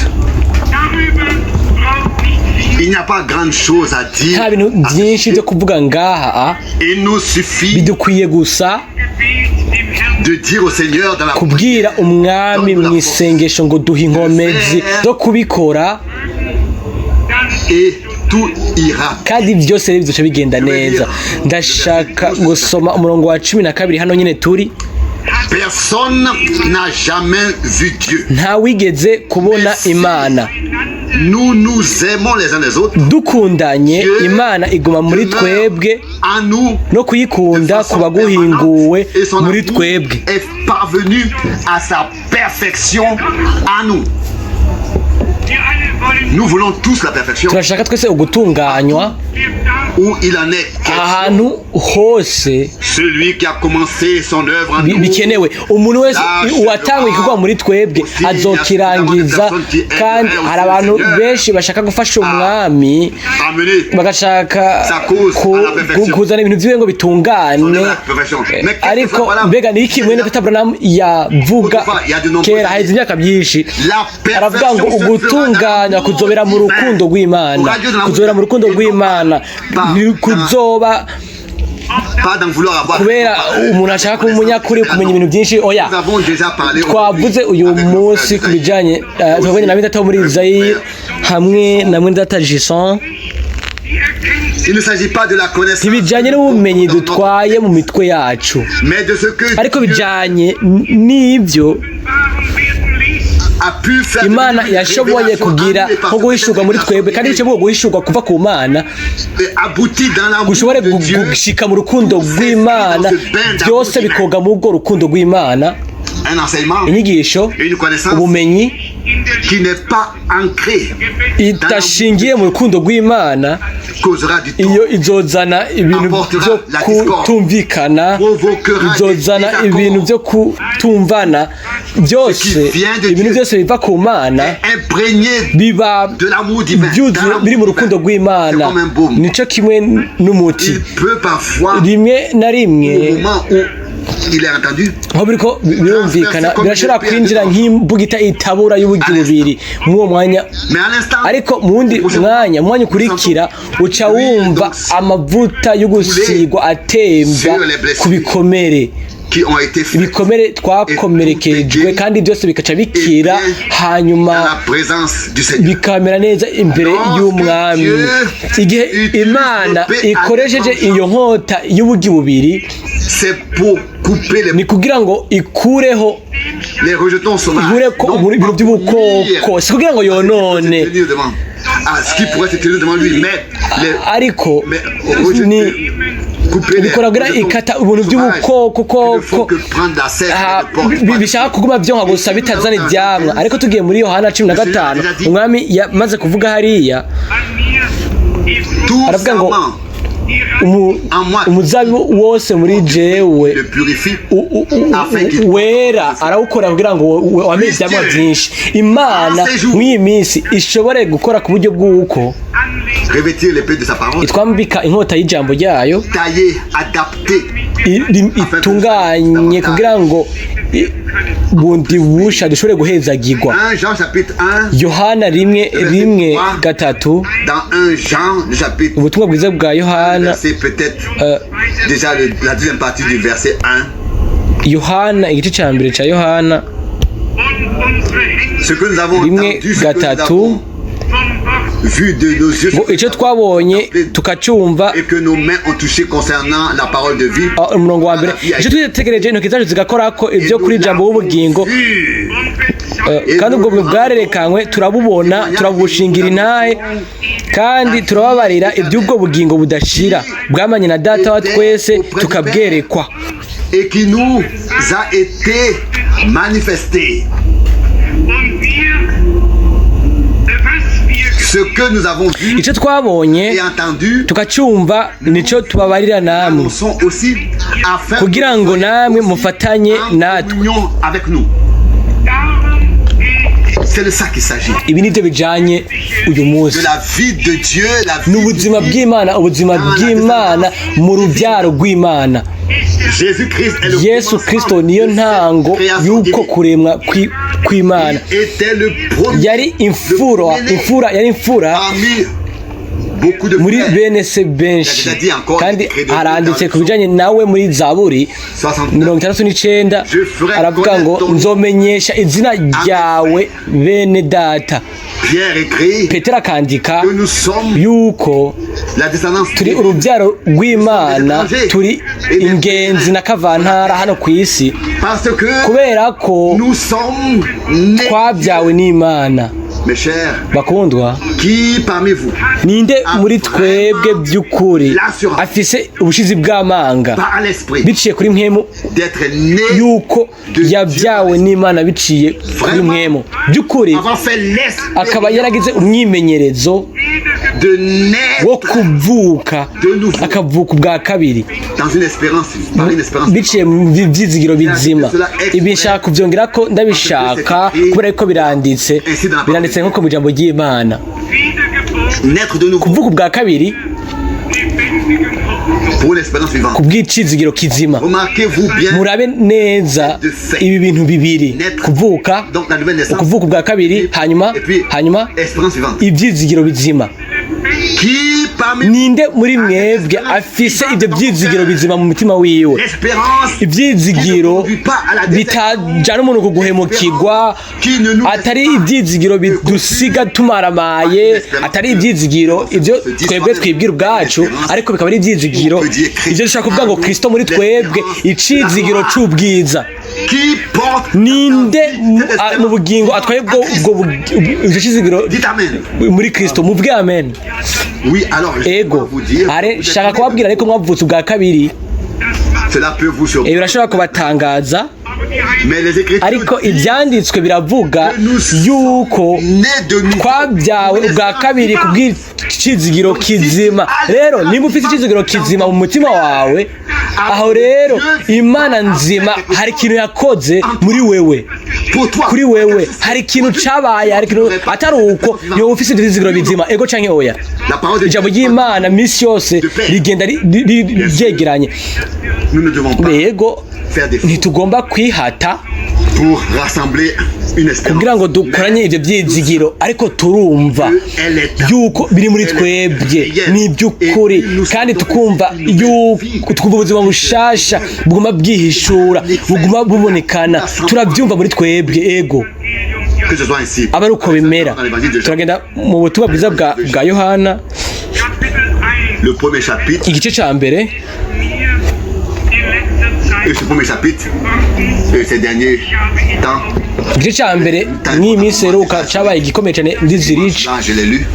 Il n'y a pas grande chose à dire. Nta bintu byinshi byo kuvuga ngaha. Il nous suffit bidukwiye gusa de dire au Seigneur dans la kubwira umwami mu isengesho ngo duhe inkomezi zo kubikora, et tout ira. Kandi byose bizoca bigenda neza. Ndashaka gusoma umurongo wa 12 hano nyine turi. Personne n'a jamais vu Dieu. Nta wigeze kubona Imana. nous nous aimons les uns les autres, dukundanye Imana iguma muri twebwe no kuyikunda kuba guhinguwe muri twebwe. Est parvenu à sa perfection à nous. Nous voulons tous la perfection. Turashaka twese ugutunganywa où il en est ahantu hose celui qui a commencé son œuvre en nous. Bikenewe umuntu wese uwatanguye igikorwa muri twebwe azokirangiza, kandi hari abantu benshi bashaka gufasha umwami bagashaka kuzana ibintu vyiwe ngo bitungane, ariko mbega ni iki Mwene Abraham yavuga kera haheze imyaka myinshi, aravuga ngo ugutunganya kuzobera mu rukundo rw'Imana, kuzobera mu rukundo rw'Imana, kuzoba kubera umuntu ashaka kuba umunyakuri kumenya ibintu byinshi. Oya, twavuze uyu munsi ku bijyanye twabonye na Mwene Data wo muri Izayi hamwe na Mwene Data Jason. Ntibijyanye n'ubumenyi dutwaye mu mitwe yacu, ariko bijyanye n'ibyo Imana yashoboye kugira nko guhishurwa muri twebwe, kandi icyo guhishurwa kuva ku Mana gushobore gushika mu rukundo rw'Imana, byose bikoga mu rwo rukundo rw'Imana. Inyigisho, ubumenyi idashingiye mu rukundo rw'Imana, iyo izozana ibintu byo kutumvikana, izozana ibintu byo kutumvana, byose ibintu byose biva ku Mana biba biri mu rukundo rw'Imana. Nico kimwe n'umuti, rimwe na rimwe aho biriko birumvikana birashobora kwinjira nk'imbugita itabura y'ubugi bubiri mw'uwo mwanya, ariko mu wundi mwanya ukurikira uca wumva amavuta yo gusigwa atemba ku bikomere, ibikomere twakomerekejwe, kandi byose bikaca bikira, hanyuma bikamera neza imbere y'umwami. Igihe Imana ikoresheje iyo nkota y'ubugi bubiri, ni kugira ngo ikureho ibintu by'ubukoko, si kugira ngo yonone, ariko bikora ikata ibintu by'ubukoko bishaka kuguma byonka gusa bitazana ibyamwa. Ariko tugiye muri Yohana 15, umwami yamaze kuvuga hariya, aravuga ngo umuzabibu wose muri jewe wera arawukora kugira ngo wameze ibyamwa byinshi. Imana mw'iyi minsi ishobore gukora ku buryo bw'uko itwambika inkota y'ijambo ryayo itunganye kugira ngo bundi busha dushobore guhezagirwa. Yohana 1:3, ubutumwa bwiza bwa Yohana, Yohana igice cya mbere cya Yohana 1:3, icyo twabonye tukacyumva, umurongo wa mbere, icyo twitegereje intoki zacu zigakora ko ibyo kuri ijambo w'ubugingo, kandi ubwo bwarerekanywe turabubona, turabushingira intahe, kandi turababarira iby'ubwo bugingo budashira bwamanye na Data wa twese tukabwerekwa. Icyo twabonye tukacyumva nicyo tubabarira namwe, kugira ngo namwe mufatanye natwe. Ibi nibyo bijanye uyu munsi n'ubuzima bw'Imana, ubuzima bw'Imana mu rubyaro rw'Imana. Yesu Kristo niyo ntango y'uko kuremwa kw'Imana. Yari imfura muri bene se benshi, kandi haranditse ku bijanye nawe muri Zaburi 69, aravuga ngo nzomenyesha izina ryawe bene data. Petero akandika yuko turi urubyaro rw'Imana, turi ingenzi na kavantara hano ku isi, kubera ko twabyawe n'Imana. bakundwa, ninde muri twebwe by'ukuri afise ubushizi bw'amanga biciye kuri Mwene yuko yabyawe n'Imana biciye kuri Mwene by'ukuri, akaba yaragize umwimenyerezo wo kuvuka, akavuka ubwa kabiri biciye mu byizigiro bizima. Ibi nshaka kubyongera ko ndabishaka kubera ko biranditse nko mu ijambo ry'Imana. Kuvuka ubwa kabiri ku bw'icizigiro kizima. Murabe neza ibi bintu bibiri, ukuvuka ubwa kabiri, hanyuma ibyizigiro bizima. Ninde muri mwebwe afise ibyo byizigiro bizima mu mutima wiwe? Ibyizigiro bitajana umuntu kuguhemukirwa, atari ibyizigiro bidusiga tumaramaye, atari ibyizigiro ibyo twebwe twibwira ubwacu, ariko bikaba ari ibyizigiro ibyo dushaka kuvuga ngo Kristo muri twebwe, icizigiro c'ubwiza. Ninde mu bugingo atwaye ubwo cizigiro muri Kristo? Muvuge amen. Ego, shaka kubabwira ariko mwavutse ubwa kabiri, birashobora kubatangaza, ariko ibyanditswe biravuga yuko twabyawe ubwa kabiri ku bw'icizigiro kizima. Rero niba ufite icizigiro kizima mu mutima wawe, aho rero Imana nzima hari ikintu yakoze muri wewe, kuri wewe hari ikintu cabaye, hari ikintu atari uko niwe ufite ivyizigiro bizima. Ego canke oya? Ijambo ry'Imana misi yose rigenda ryegeranye. Ego, ntitugomba kwihata kugira ngo dukoranye ibyo byizigiro, ariko turumva yuko biri muri twebwe n'iby'ukuri, kandi tukumva yuko twumva ubuzima bushasha buguma bwihishura, buguma bubonekana, turabyumva muri twebwe. Ego, aba ari uko bimera. Turagenda mu butumwa bwiza bwa Yohana, igice ca mbere. Igice ca mbere ni iminsi heruka cabaye igikomeye cane ndizirica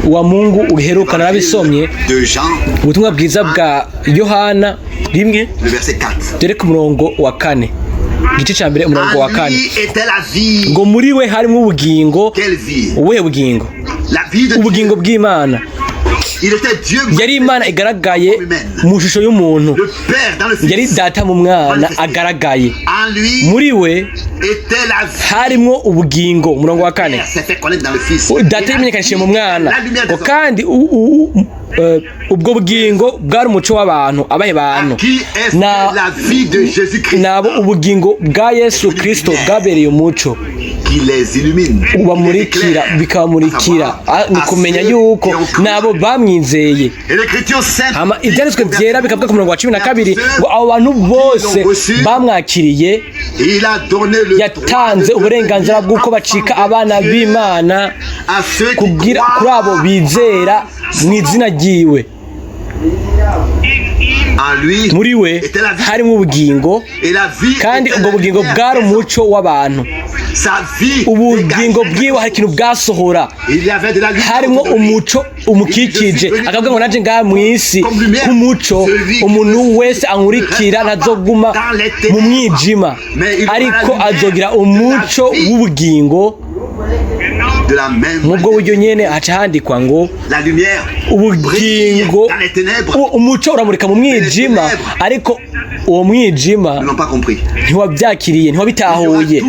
wa Mungu uheruka narabisomye. Ubutumwa bwiza bwa Yohana rimwe dore ku murongo wa 4. Igice ca mbere umurongo wa 4 ngo muri we harimo ubugingo. Ubuhe bugingo? Ubugingo bw'Imana. Yari Imana igaragaye mu shusho y'umuntu, yari data mu mwana agaragaye. Muri we harimo ubugingo. Umurongo wa 4, data yimenyekanishije mu mwana, kandi ubwo bugingo bwari umuco w'abantu, abahe bantu nabo ubugingo bwa Yesu Kristo bwabereye umuco, ubamurikira, bikabamurikira ni kumenya yuko nabo bamwizeye. Ibyanditswe byera bikavuga ku murongo wa 12 ngo abo bantu bose bamwakiriye yatanze uburenganzira bw'uko bacika abana b'Imana kuri abo bizera mu izina ryiwe. Muri we harimo ubugingo, kandi ubwo bugingo bwari umuco w'abantu. Ubugingo bwiwe hari ikintu bwasohora, harimo umuco umukikije. Akavuga ngo naje ngaha mu isi k'umuco, umuntu wese ankurikira ntazoguma mu mwijima, ariko azogira umuco w'ubugingo. Mubwo buryo nyene haca handikwa ngo ubugingo, umuco uramurika mu mwijima, ariko uwo mwijima ntiwabyakiriye, ntiwabitahuye.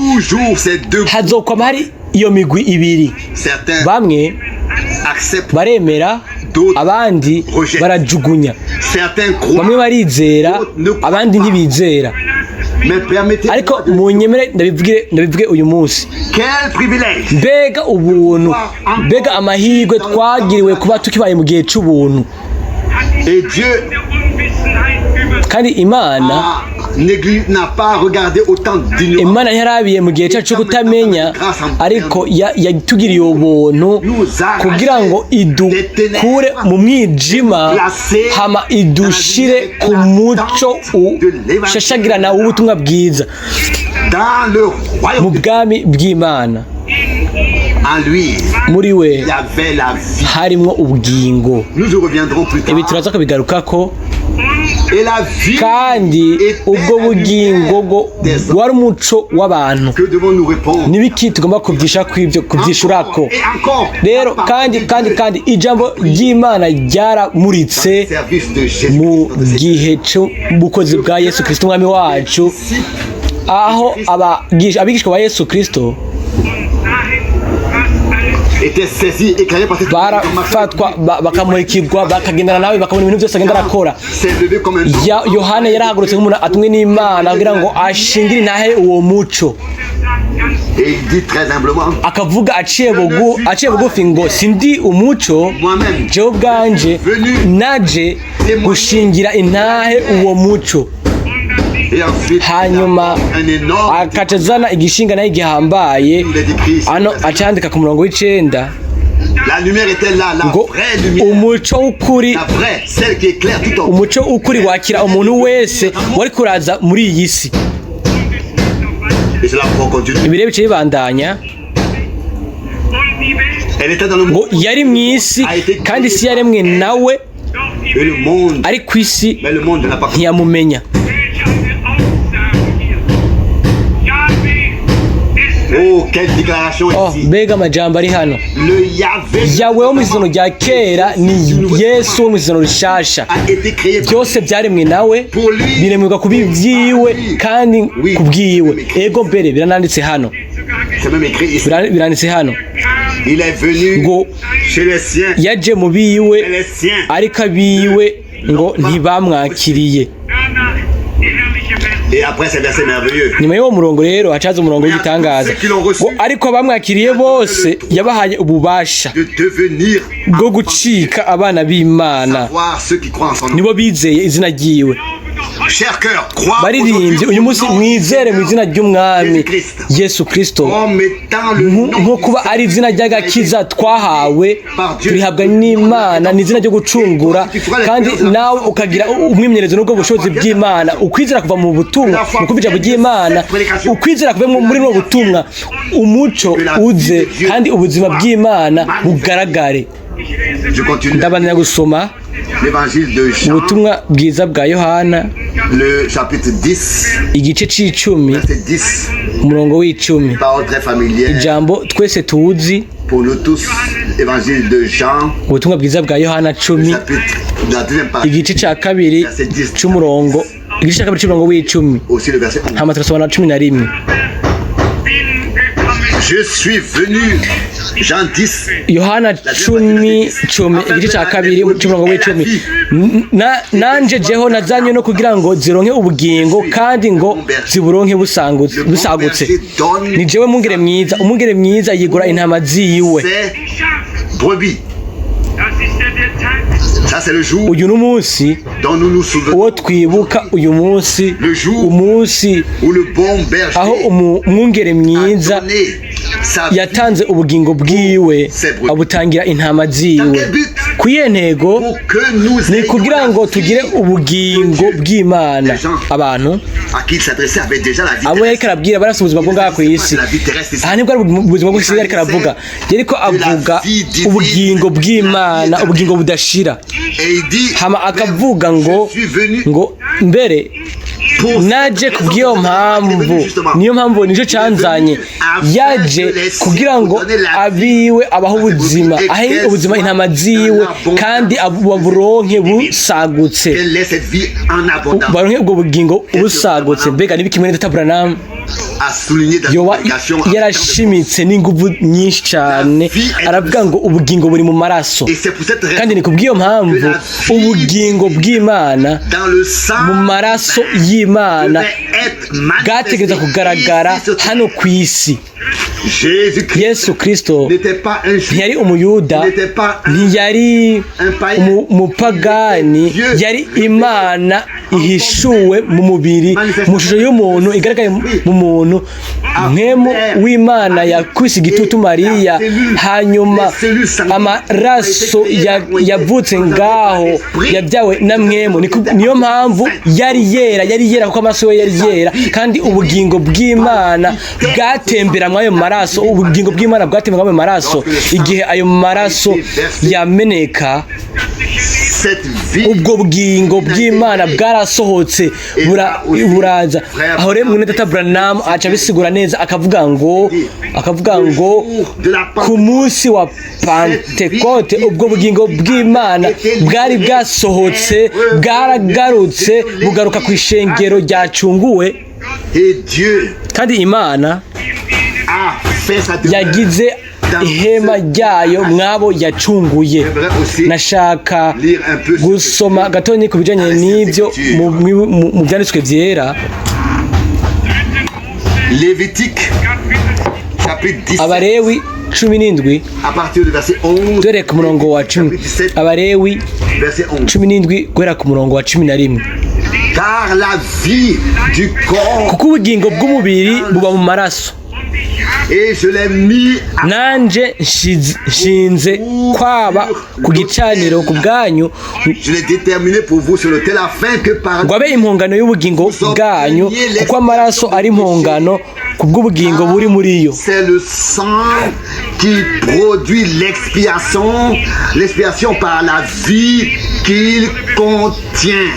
Hazokwama hari iyo migwi ibiri, bamwe baremera, abandi barajugunya. Bamwe barizera, abandi ntibizera. Ariko munyemere ndabivuge uyu munsi, mbega ubuntu, mbega amahirwe twagiriwe kuba tukibaye mu gihe c'ubuntu. Kandi Imana ntiyarabiye mu gihe cyacu cyo kutamenya, ariko yatugiriye ubuntu kugira ngo idukure mu mwijima, hama idushire ku muco ushashagirana w'ubutumwa bwiza mu bwami bw'Imana. muri we harimwo ubugingo. Ibi turaza kubigarukako. Kandi ubwo bugingo wari umuco w'abantu. Nibiki tugomba kuvyishurako. Rero kandi ijambo ry'Imana ryaramuritse mu gihe c'ubukozi bwa Yesu Kristo umwami wacu, aho abigishwa ba Yesu Kristo barafatwa bakamurikirwa bakagendana nawe bakabona ibintu byose agenda arakora. Yohana yarahagurutse nk'umuntu atumwe n'Imana kugira ngo ashingire intahe uwo muco, akavuga aciye bugufi ngo sindi umuco, jewe ubwanje naje gushingira intahe uwo muco. Hanyuma akacazana igishinga nayo gihambaye, ano acandika ku murongo w'icenda ngo umuco w'ukuri wakira umuntu wese wari kuraza muri iyi si. Ibirebe bice bibandanya ngo yari mu isi kandi isi yaremwe nawe, ariko isi ntiyamumenya. Mbega amajambo ari hano. Yawe wo mu isezerano rya kera ni Yesu wo mu isezerano rishasha. Byose byaremwe nawe, biremerwa kuba ibyiwe kandi kubwiwe. Ego mbere birananditse hano, biranditse hano ngo yaje mu biwe ariko abiwe ngo ntibamwakiriye. Nyuma y'uwo murongo rero hacaza umurongo w'igitangaza ngo ariko abamwakiriye bose yabahaye ububasha bwo gucika abana b'Imana, nibo bizeye izina ryiwe. Baririmbye uyu munsi mwizere mu izina ry'umwami Yesu Kristo nko kuba ari izina ry'agakiza twahawe, turihabwa n'Imana, ni izina ryo gucungura. Kandi nawe ukagira umwimenyerezo n'ubwo bushobozi bw'Imana, ukwizera kuva mu butumwa, mu kuvuga ijambo ry'Imana, ukwizera kuva muri no butumwa, umuco uze kandi ubuzima bw'Imana bugaragare. Ndabanira gusoma ubutumwa bwiza bwa Yohana igice c'icumi umurongo w'icumi. Ijambo twese tuzi, ubutumwa bwiza bwa Yohana 10 igice ca kabiri c'umurongo, igice ca kabiri c'umurongo w'icumi, hama turasoma 11. Je suis venu, Jean 10. Yohana 10 igice ca kabiri c'umurongo w'icumi. Nanje jeho nazanywe no kugira ngo zironke ubugingo kandi ngo ziburonke busagutse. Ni jewe umwungere mwiza yigura intama ziwe. Uyu n'umunsi uwo twibuka, uyu munsi umunsi aho umwungere mwiza yatanze ubugingo bwiwe abutangira intama ziwe. Kuyihe ntego? Ni kugira ngo tugire ubugingo bw'Imana. Abantu abo yariko arabwira barafite ubuzima bwo ngaha kw'isi. Aha nibwo ari ubuzima bwo kw'isi yariko aravuga. Yariko avuga ubugingo bw'Imana, ubugingo budashira. Hama akavuga ngo mbere naje kubw'iyo mpamvu, niyo mpamvu nico canzanye, yaje kugira ngo abiwe abaho ubuzima, ahe ubuzima intama ziwe kandi baburonke busagutse, baronke ubwo bugingo busagutse. Mbega nibiki Mwene Branham yoba yarashimitse n'inguvu nyinshi cyane, aravuga ngo ubugingo buri mu maraso. Kandi ni kubw'iyo mpamvu ubugingo bw'Imana mu maraso y'Imana bwategereza kugaragara hano ku isi. Yesu Kristo ntiyari umuyuda, ntiyari umupagani, yari Imana ihishuwe mu mubiri mu shusho y'umuntu igaragaye mu muntu mwemu w'Imana yakubise igitutu Mariya hanyuma amaraso yavutse ngaho yabyawe na mwemu niyo mpamvu yari yera kuko amaraso ye yari yera kandi ubugingo bw'Imana bwatembera mu ayo maraso ubugingo bw'Imana bwatembera mu ayo maraso igihe ayo maraso yameneka ubwo bugingo bw'Imana bwarasohotse buraza aho rero Mwene Data Branham aca bisigura neza akavuga ngo ku munsi wa Pentekote ubwo bugingo bw'Imana bwari bwasohotse bwaragarutse bugaruka ku ishengero ryacunguwe kandi Imana yagize ihema ryayo mwabo yacunguye. Nashaka gusoma gatonyi ku bijanye n'ivyo mu byanditswe vyera. Abalewi 17 dore ku murongo wa 10. Abalewi 17 guhera ku murongo wa 11. Car la vie du corps, kuko ubugingo bw'umubiri buba mu maraso. Nanje nshinze kwaba ku gicaniro ku bwanyu ngo abe impongano y'ubugingo bwanyu kuko amaraso ari impongano ku bw'ubugingo buri muri yo. C'est le sang qui produit l'expiation par la vie qu'il contient.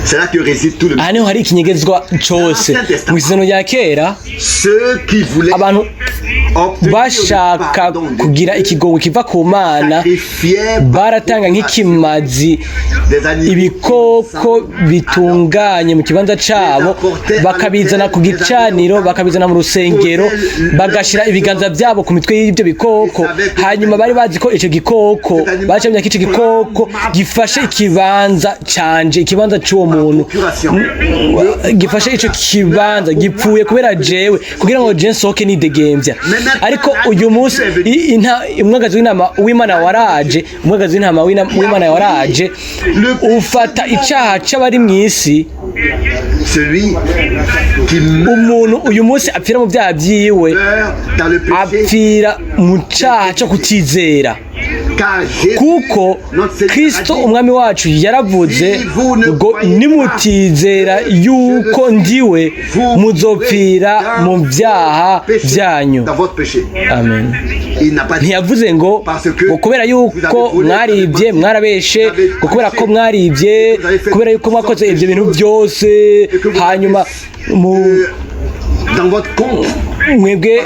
C'est là que réside tout le monde. Hano hari ikinyegezwa cyose mu isezerano rya kera abantu bashaka kugira ikigongo kiva ku Mana baratanga nk'ikimazi ibikoko bitunganye mu kibanza cabo bakabizana ku gicaniro bakabizana mu rusengero bagashira ibiganza byabo ku mitwe y'ibyo bikoko hanyuma bari bazi ko ico gikoko bacamya kico gikoko gifashe ikibanza canje ikibanza cy'uwo muntu gifashe ico kibanza gipfuye kubera jewe kugira ngo je nsoke nidegemvya. Ariko uyu munsi umwagazi w'intama w'Imana waraje umwagazi w'intama w'Imana waraje ufata icaha c'abari mw'isi. Umuntu uyu munsi apfira mu byaha byiwe apfira mu caha cyo kutizera kuko Kristo umwami wacu yaravuze ngo nimutizera yuko ndiwe muzopfira mu byaha byanyu. Amen. Ntiyavuze ngo kubera yuko mwaribye mwarabeshe kubera ko mwaribye kubera yuko mwakoze ibyo bintu byose hanyuma mwebwe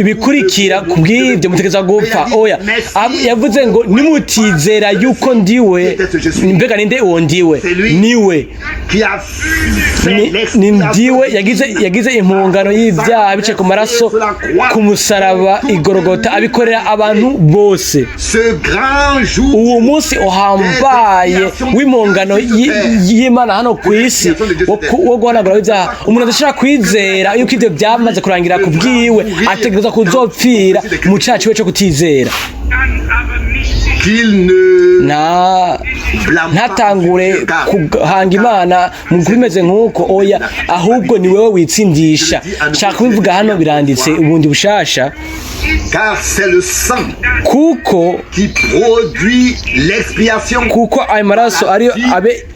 bikurikira kubw'ibyo mutegeza gupfa. Oya, yavuze ngo nimutizera yuko ndiwe mbega ninde uwo ndiwe niwe ni ndiwe yagize impongano y'ibyaha bice ku maraso ku musaraba igorogota abikorera abantu bose. Uwo munsi uhambaye w'impongano y'Imana hano ku isi wo guhanagura ibyaha umuntu adashobora kwizera yuko ibyo byamaze kurangira ku bwiwe ategereza kuzopfira mu cyaha ciwe cyo kutizera. Ntatangure kuhanga Imana mu kubimeze nk'uko oya ahubwo ni wewe witsindisha. Shaka kubivuga hano biranditse ubundi bushasha kuko ayo maraso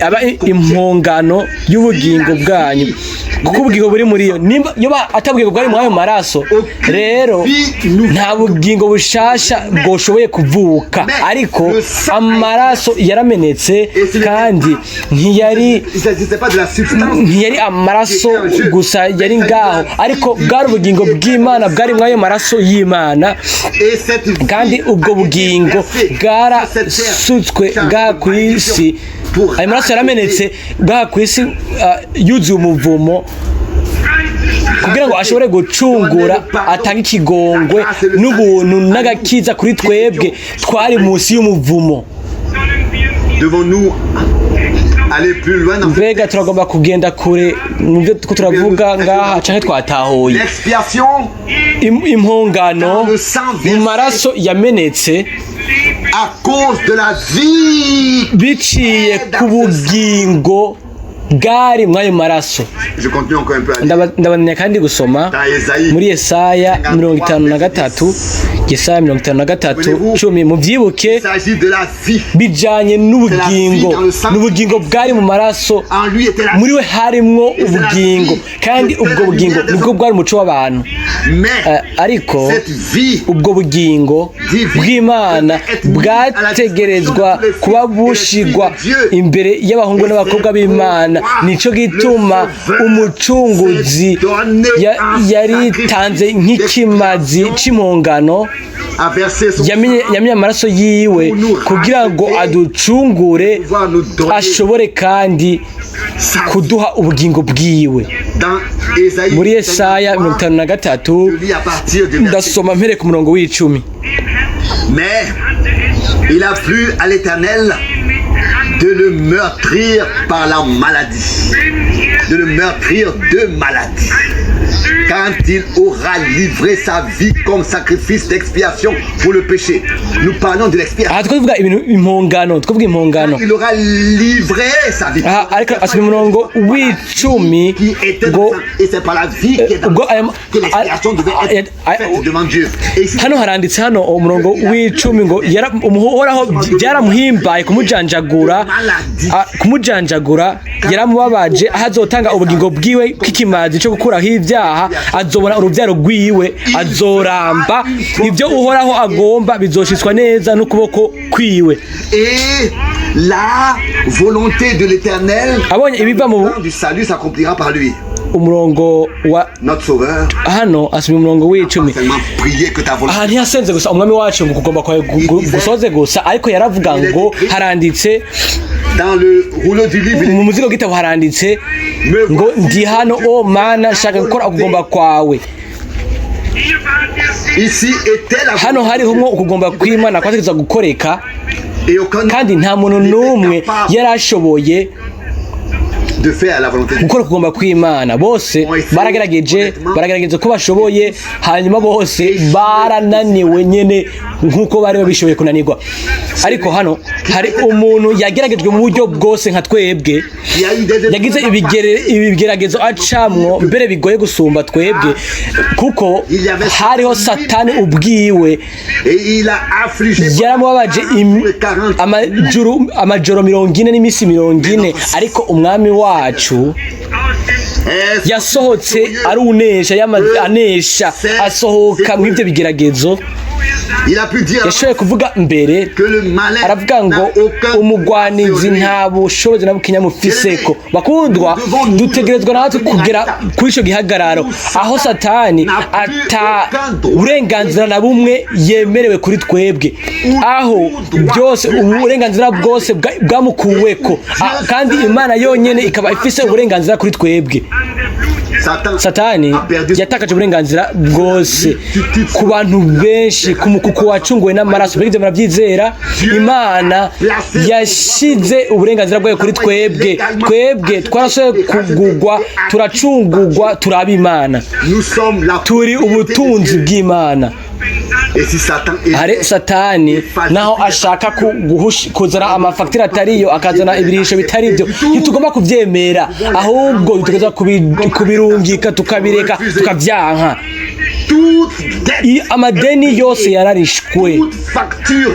aba impongano y'ubugingo bwanyu kuko ubugingo buri muri yo yoba atabwiye bwari mu ayo maraso rero nta bugingo bushasha bwoshoboye kuvuka. Ariko amaraso yaramenetse kandi ntiyari amaraso gusa yari ngaho ariko bwari ubugingo bw'Imana bwari mu ayo maraso y'Imana kandi ubwo bugingo bwarasutswe bwa ku isi. Ayo maraso yaramenetse bwa ku isi yuzuye umuvumo kugira ngo ashobore gucungura atanga ikigongwe n'ubuntu n'agakiza kuri twebwe twari munsi y'umuvumo. aller plus loin dans mbega turagomba kugenda kure mu byo turavuga ngaha canke twatahuye l'expiation impongano mu maraso yamenetse à cause de la vie biciye ku bugingo bwari mwayo maraso. Je continue encore un peu. Ndabandanya kandi gusoma muri Yesaya 53, Yesaya 53 10 muvyibuke bijanye n'ubugingo bwari mu maraso, muri we harimwo ubugingo kandi ubwo bugingo nibwo bwari umuco w'abantu. Ariko ubwo bugingo bw'Imana bwategerezwa kuba bushigwa imbere y'abahungu n'abakobwa b'Imana. Nico gituma umucunguzi yaritanze nk'ikimazi c'impongano, yamenye amaraso yiwe kugira ngo aducungure, ashobore kandi kuduha ubugingo bwiwe. Muri Yesaya 53 ndasoma mpere ku murongo w'10. Mais il a plu à l'Éternel de le meurtrir par la maladie, de le meurtrir de maladie. Quand il aura livré sa vie comme sacrifice d'expiation pour le péché. Nous parlons de l'expiation. Il aura livré sa vie. Qui était dans et c'est par la vie qui est dans que l'expiation devait être faite devant Dieu. Hano haranditse hano umurongo w'icumi ngo umuhoraho byaramuhimbaye kumujanjagura yaramubabaje ahazotanga ubugingo bwiwe k'ikimazi cyo gukuraho ibyaha, azobona urubyaro rwiwe, azoramba, ibyo uhoraho agomba bizoshitswa neza n'ukuboko kwiwe. Et la volonté de l'Éternel abonye ibiva mu du salut s'accomplira par lui. Umurongo wa notre sauveur hano asubira umurongo w'icumi. Aha ntiyasenze gusa umwami wacu ngo kugomba kwawe gusoze gusa, ariko yaravuga ngo haranditse dans le rouleau du livre mu muzigo gitabo haranditse ngo ndi hano o Mana shaka gukora ukugomba kwawe. Ici était la hano hariho umwe ukugomba kw'Imana kwategeza gukoreka, kandi nta muntu n'umwe yarashoboye gukora kugomba kw'Imana. Bose baragerageje ko bashoboye, hanyuma bose barananiwe nyene nkuko bari babishoboye kunanirwa. Ariko hano hari umuntu yageragejwe mu buryo bwose nka twebwe, yagize ibigeragezo acamwo mbere bigoye gusumba twebwe, kuko hariho Satani ubwiwe yaramubabaje amajoro 40 n'imisi 40, ariko umwami wacu yasohotse ari unesha anesha asohoka mu ivyo bigeragezo. Yashoboye kuvuga mbere, aravuga ngo umugwanizi nta bushobozi na bukinya mufiseko. Bakundwa, dutegerezwa natwe kugera kuri ico gihagararo aho Satani ata uburenganzira na bumwe yemerewe kuri twebwe, aho byose uburenganzira bwose bwamukuweko, kandi Imana yonyene ikaba ifise uburenganzira kuri twebwe. Satani yatakaje uburenganzira bwose ku bantu benshi, kuko wacunguwe n'amaraso. Mbega murabyizera? Imana yashize uburenganzira bwayo kuri twebwe twarashoboye kugugwa, turacungugwa, turaba Imana, turi ubutunzi bw'Imana. Satani naho ashaka kuzana amafagitire atariyo, akazana ibirisho bitari byo, ntitugomba kubyemera, ahubwo dutegereza kubirungika, tukabireka, tukavyanka. Amadeni yose yararishwe,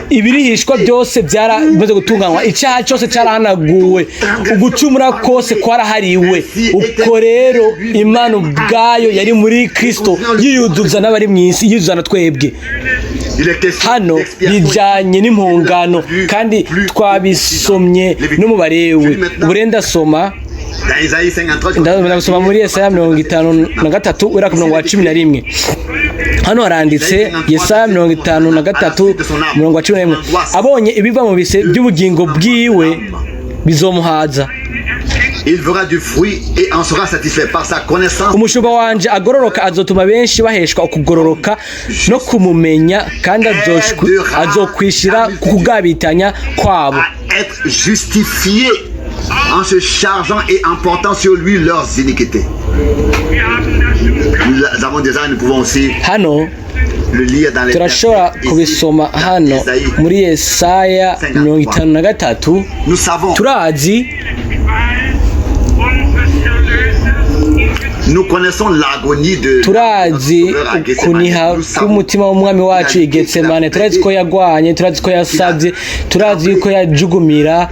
ibirihishwa byose byaramaze gutunganywa, icyaha cyose cyarahanaguwe, ugucumura kose kwarahariwe. Uko rero Imana ubwayo yari muri Kristo yiyuzuza n'abari mu isi, yiyuzuza na twebwe. Hano bijanye n'impongano, kandi twabisomye no mu Balewi. Uburenda soma ndasoma muri Yesaya 53 ura ku murongo wa 11. Hano haranditse Yesaya 53 murongo wa 11, abonye ibiva mu bise by'ubugingo bwiwe bizomuhaza. Il verra du fruit et en sera satisfait par sa connaissance. Umushumba wanje agororoka azotuma benshi baheshwa ukugororoka no kumumenya, kandi azokwishira kugabitanya kwabo. Être justifié en se chargeant et en portant sur lui leurs iniquités. Nous avons déjà, nous pouvons aussi hano le lire dans les turashobora kubisoma hano muri Yesaya 53. Nous savons, turazi nous connaissons l'agonie de turazi kuniha k'umutima w'umwami wacu i Getsemane, turazi ko yagwanye, turazi ko yasabye, turazi ko yajugumira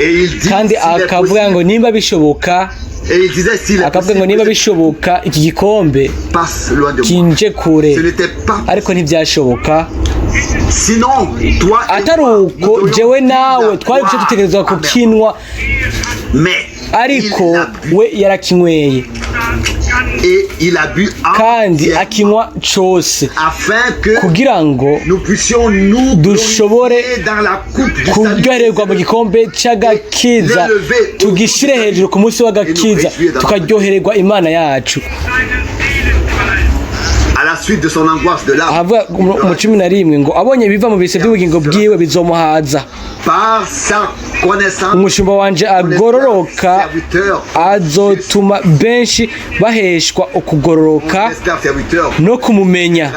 kandi akavuga ngo nimba bishoboka, akavuga ngo niba bishoboka iki gikombe kinje kure, ariko ntibyashoboka. Atari uko jewe nawe twari guca dutegerezwa kukinwa, ariko we yarakinyweye kandi akinywa cyose kugira ngo dushobore kuryohererwa mu gikombe cy'agakiza, tugishire hejuru ku munsi w'agakiza, tukaryohererwa Imana yacu. Ahavuga mu 11 ngo abonye biva mu bise by'ubugingo bwiwe bizomuhaza. Umushumba wanje agororoka azotuma benshi baheshwa ukugororoka no kumumenya,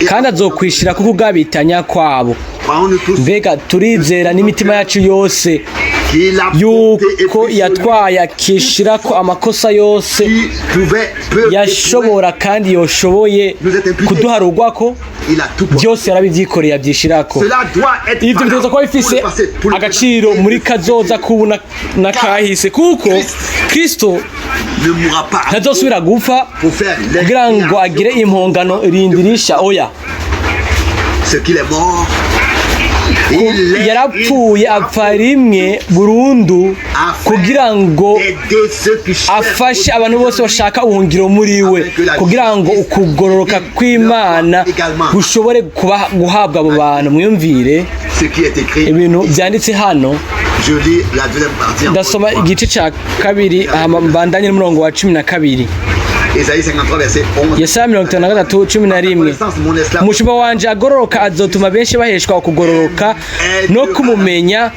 kandi azokwishira kuko ugabitanya kwabo. Mbega turizera n'imitima yacu yose yuko yatwaye akishira ko amakosa yose yashobora kandi yoshoboye kuduharugwako, byose yarabivyikoreye abyishirako. Ivyo biteza kuba bifise agaciro muri kazoza kubu na kahise, kuko Kristo ntazosubira gupfa kugira ngo agire impongano rindirisha. Oya, yarapfuye apfa rimwe burundu kugira ngo afashe abantu bose bashaka ubuhungiro muri we, kugira ngo ukugororoka kw'Imana gushobore guhabwa abo bantu. Mwiyumvire ibintu byanditse hano. Ndasoma igice cya 2 mbandanye n'umurongo wa 12. Yesaya 53:11. Umushumba wanje agororoka azotuma benshi baheshwa ukugororoka no kumumenya.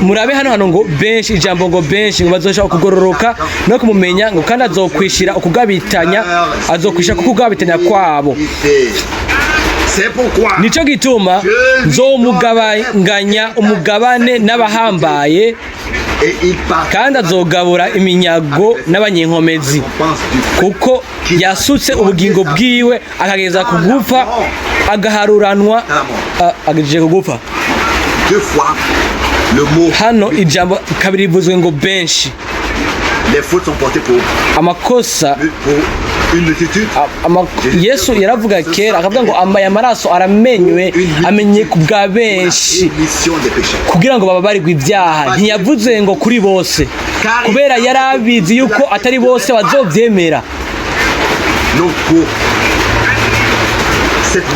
Murabe hano ngo benshi, ijambo ngo benshi, ngo bazoshaka ukugororoka no kumumenya, ngo kandi azokwishira ukugabitanya, azokwishira kukugabitanya kwabo. Nico gituma nzomugabanganya umugabane n'abahambaye, kandi azogabura iminyago n'abanyenkomezi, kuko yasutse ubugingo bwiwe akageza kugupfa, agaharuranwa agejeje kugupfa. Hano ijambo kabiri rivuzwe ngo benshi. Amakosa Yesu yaravuga kera akavuga ngo ambaye amaraso aramenywe, amenye ku bwa benshi kugira ngo bababarirwe ibyaha. Ntiyavuze ngo kuri bose, kubera yarabizi yuko atari bose bazovyemera,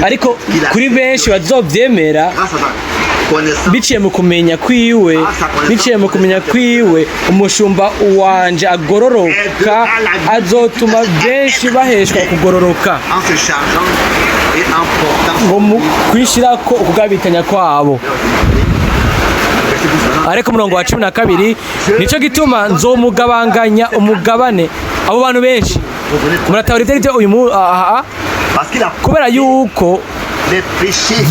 ariko kuri benshi bazovyemera biciye mu kumenya kwiwe. Biciye mu kumenya kwiwe umushumba wanje agororoka azotuma benshi baheshwa kugororoka, ngo mu kwishirako ukugabitanya kwabo. Ariko umurongo wa 12, nico gituma nzomugabanganya umugabane abo bantu benshi. Muratahura ivyo uyu kubera yuko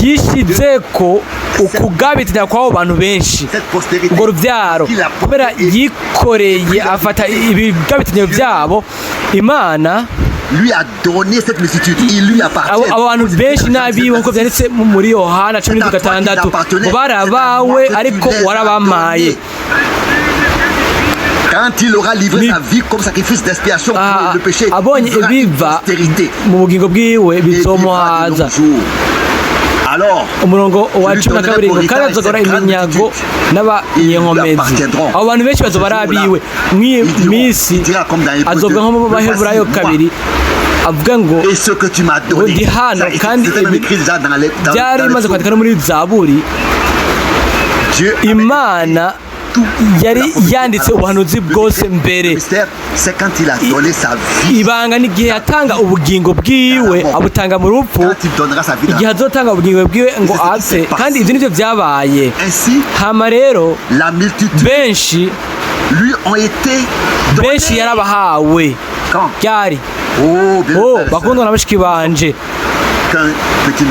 yishize ko ukugabitanya kw'abo bantu benshi, ubwo ruvyaro, kubera yikoreye afata ibigabitanya byabo, Imana abo bantu benshi n'abiwe nkuko byanditse muri Yohana 10:6, ngo barabawe ariko warabamaye. Quand il aura livré sa vie comme sacrifice d'expiation pour le péché, abonye ibiva mu bugingo bwiwe bizomuhaza. Umurongo wa 12 ngo kandi azogora iminyago n'abanyenkomezi. Abo bantu benshi bazoba arabiwe mw'isi, azobwa nko mu Baheburayo 2 avuga ngo ndi hano, kandi byari bimaze kwandika no muri Zaburi. Imana yari yanditse ubuhanuzi bwose mbere. Ibanga n'igihe yatanga ubugingo bwiwe abutanga mu rupfu, igihe azotanga ubugingo bwiwe ngo apfe, kandi ibyo nibyo byabaye. Hama rero benshi yarabahawe ryari. Bakundwa na bashiki banje,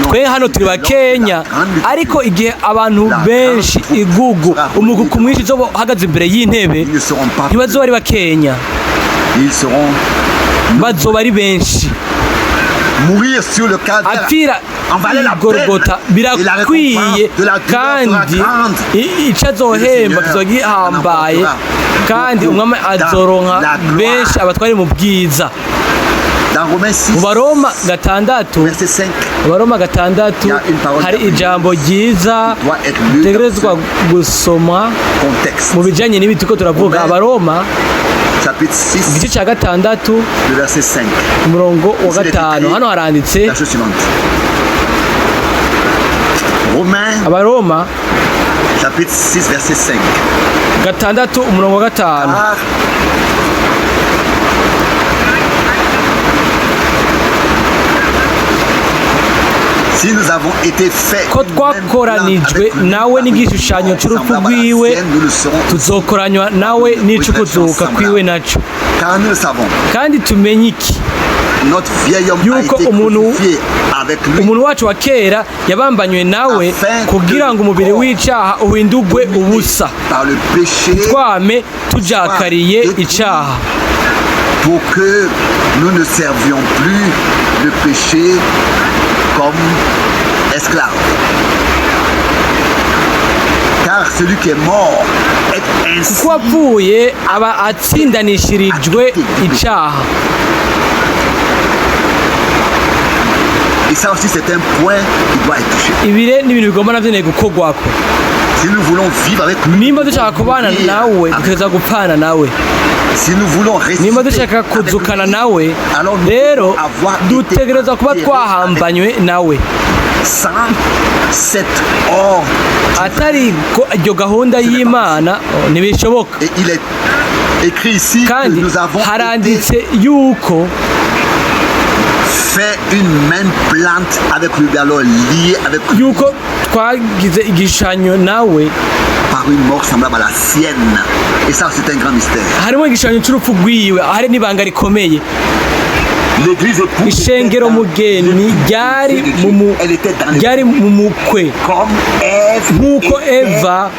twe hano turi bakenya, ariko igihe abantu benshi igugu umuguku mwinshi zo hagaze imbere y'intebe ntibazoba ari bakenya, bazoba ari benshi. Apfira igorogota birakwiye, kandi icyo azohemba kizoba gihambaye, kandi umwami azoronka benshi abatwari mu bwiza. Mu Baroma 6 hari ijambo ryiza dutegerezwa gusoma mu bijyanye n'ibi turiko turavuga. Abaroma igice cya 6 umurongo wa 5, hano haranditse Abaroma 6 umurongo wa 5. Ko twakoranijwe nawe n'igishushanyo cy'urupfu rwiwe, tuzokoranywa nawe n'icukuzuka kwiwe nacyo. Kandi tumenye iki? Yuko umuntu wacu wa kera yabambanywe nawe kugira ngo umubiri w'icyaha uhindurwe ubusa, twame tujakariye icyaha, pour que nous ne servions plus le péché comme esclaves. Car celui qui est mort est ainsi. Kuko apfuye aba atsindanishirijwe icyaha. Et ça aussi c'est un point qui doit être touché. Ibire ni ibintu bigomba navyo gukorwako. Si nous voulons vivre avec lui, nimba dushaka kubana nawe dutegerezwa gupfana nawe. Nimba dushaka kuzukana nawe, rero dutegerezwa kuba twahambanywe nawe. Atari iyo gahunda y'Imana ntibishoboka. Kandi haranditse yuko fait une même plante avec le galon lié avec yuko twagize igishushanyo nawe par une mort semblable à la sienne. Et ça c'est un grand mystère. Harimo igishushanyo cy'urupfu rwiwe, hari n'ibanga rikomeye. Ishengero mugeni ryari mu mukwe, nk'uko Eva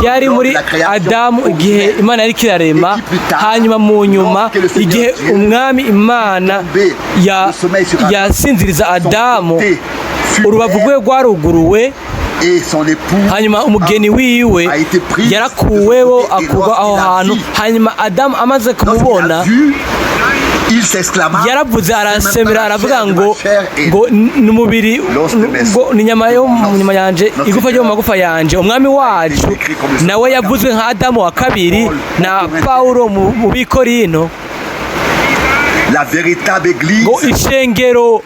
yari muri Adamu igihe Imana yari kirarema, hanyuma mu nyuma igihe umwami Imana yasinziriza Adamu, urubavu rwe rwaruguruwe, hanyuma umugeni wiwe yarakuweho akurwa aho hantu. Hanyuma Adamu amaze kumubona yaravuze, arasemera, aravuga ngo n'umubiri, ngo ni nyama yo mu nyama yanje, igufa ryo mu magufa yanje. Umwami wacu nawe yavuzwe nka Adamu wa kabiri na Paulo mu Bikorino, ngo ishengero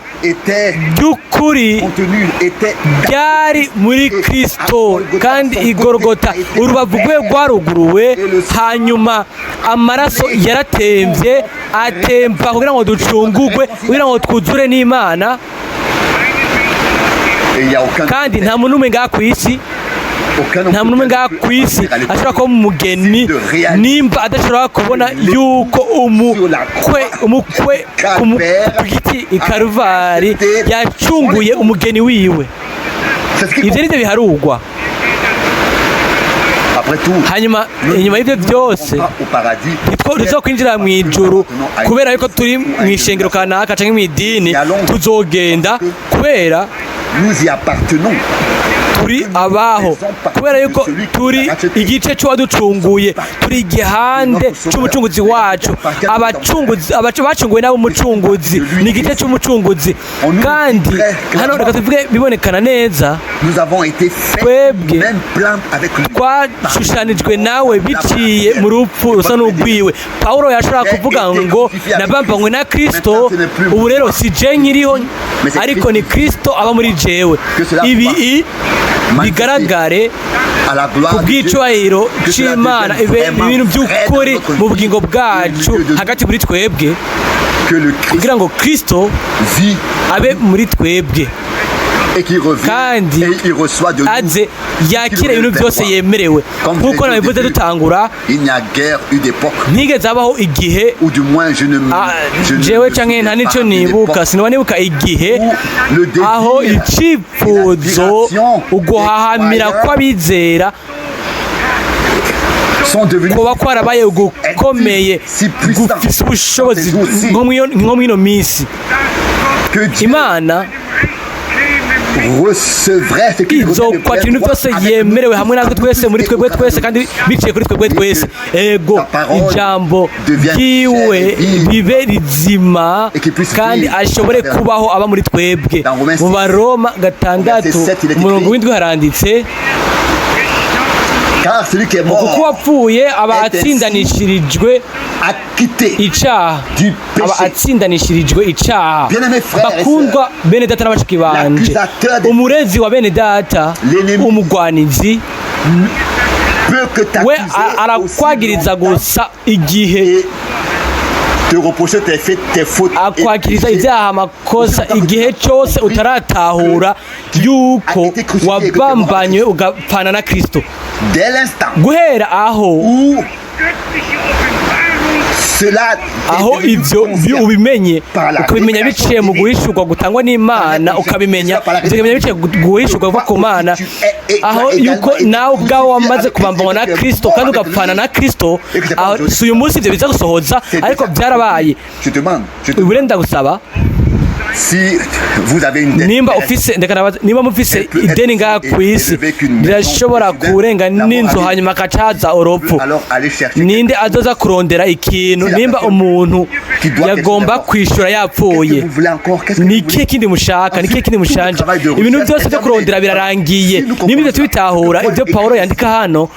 ry'ukuri ryari muri Kristo, kandi igorogota urubavu rwe rwaruguruwe, hanyuma amaraso yaratemvye, atemba kugira ngo ducungurwe, kugira ngo twuzure n'Imana. Kandi nta muntu umwe ngaha ku isi ashobora kuba umugeni nimba adashobora kubona yuko umukwe ku giti i Karuvari yacunguye umugeni wiwe. Ibyo nibyo biharugwa. Hanyuma inyuma y'ibyo byose tuzokwinjira mu ijuru, kubera yuko turi mu ishengero kanaka cyangwa mu idini, tuzogenda kubera turi abaho, kubera yuko turi igice cy'uwaducunguye, turi igihande cy'umucunguzi wacu. Abacunguwe nabo umucunguzi ni igice cy'umucunguzi. Kandi hano reka tuvuge bibonekana neza, twebwe twashushanijwe nawe biciye mu rupfu rusa n'urwiwe. Paulo yashobora kuvuga ngo nabambanywe na Kristo, ubu rero si je nkiriho, ariko ni Kristo aba muri jewe. Ibi bigaragare ku bw'icubahiro c'Imana, ibintu by'ukuri mu bugingo bwacu hagati muri twebwe, kugira ngo Kristo abe muri twebwe kandi aze yakira ibintu byose yemerewe. Nk'uko nabivuze dutangura, ntigeze habaho igihe jewe canke nta nico nibuka, sinaba nibuka igihe aho icifuzo uguhahamira kw'abizera kuba kwarabaye gukomeye gufise ubushobozi nko mw'ino minsi. Imana izokwakira ibintu byose yemerewe hamwe natwe twese, muri twebwe twese, kandi biciye kuri twebwe twese. Ego ijambo ryiwe bibe rizima kandi ashobore kubaho aba muri twebwe. Mu Baroma 6:7 haranditse, kuko uwapfuye aba atsindanishirijwe icaha, aba atsindanishirijwe icaha. Bakundwa bene data n'abashiki banje, umurezi wa bene data, umugwanizi we arakwagiriza gusa igihe akwakiriza ibyaha, amakosa, igihe cyose utaratahura yuko wabambanywe ugapfana na Kristo. Guhera aho ibyo ubimenye, ukabimenya biciye mu guhishurwa gutangwa n'Imana, ukabimenya biciye guhishurwa kuva ku Mana, aho yuko nawe ubwawe wamaze kubambanywa na Kristo kandi ugapfana na Kristo. Si uyu munsi ibyo biza gusohoza, ariko byarabaye. Ubure ndagusaba, nimba mufise ideni ngaha ku isi rirashobora kurenga n'inzu hanyuma akacaza urupfu, ninde azoza kurondera ikintu? Nimba umuntu yagomba kwishura yapfuye, ni ikihe kindi mushaka? Ni ikihe kindi mushanje? Ibintu byose byo kurondera birarangiye. Nimba ibyo tubitahura, ibyo Pawulo yandika hano,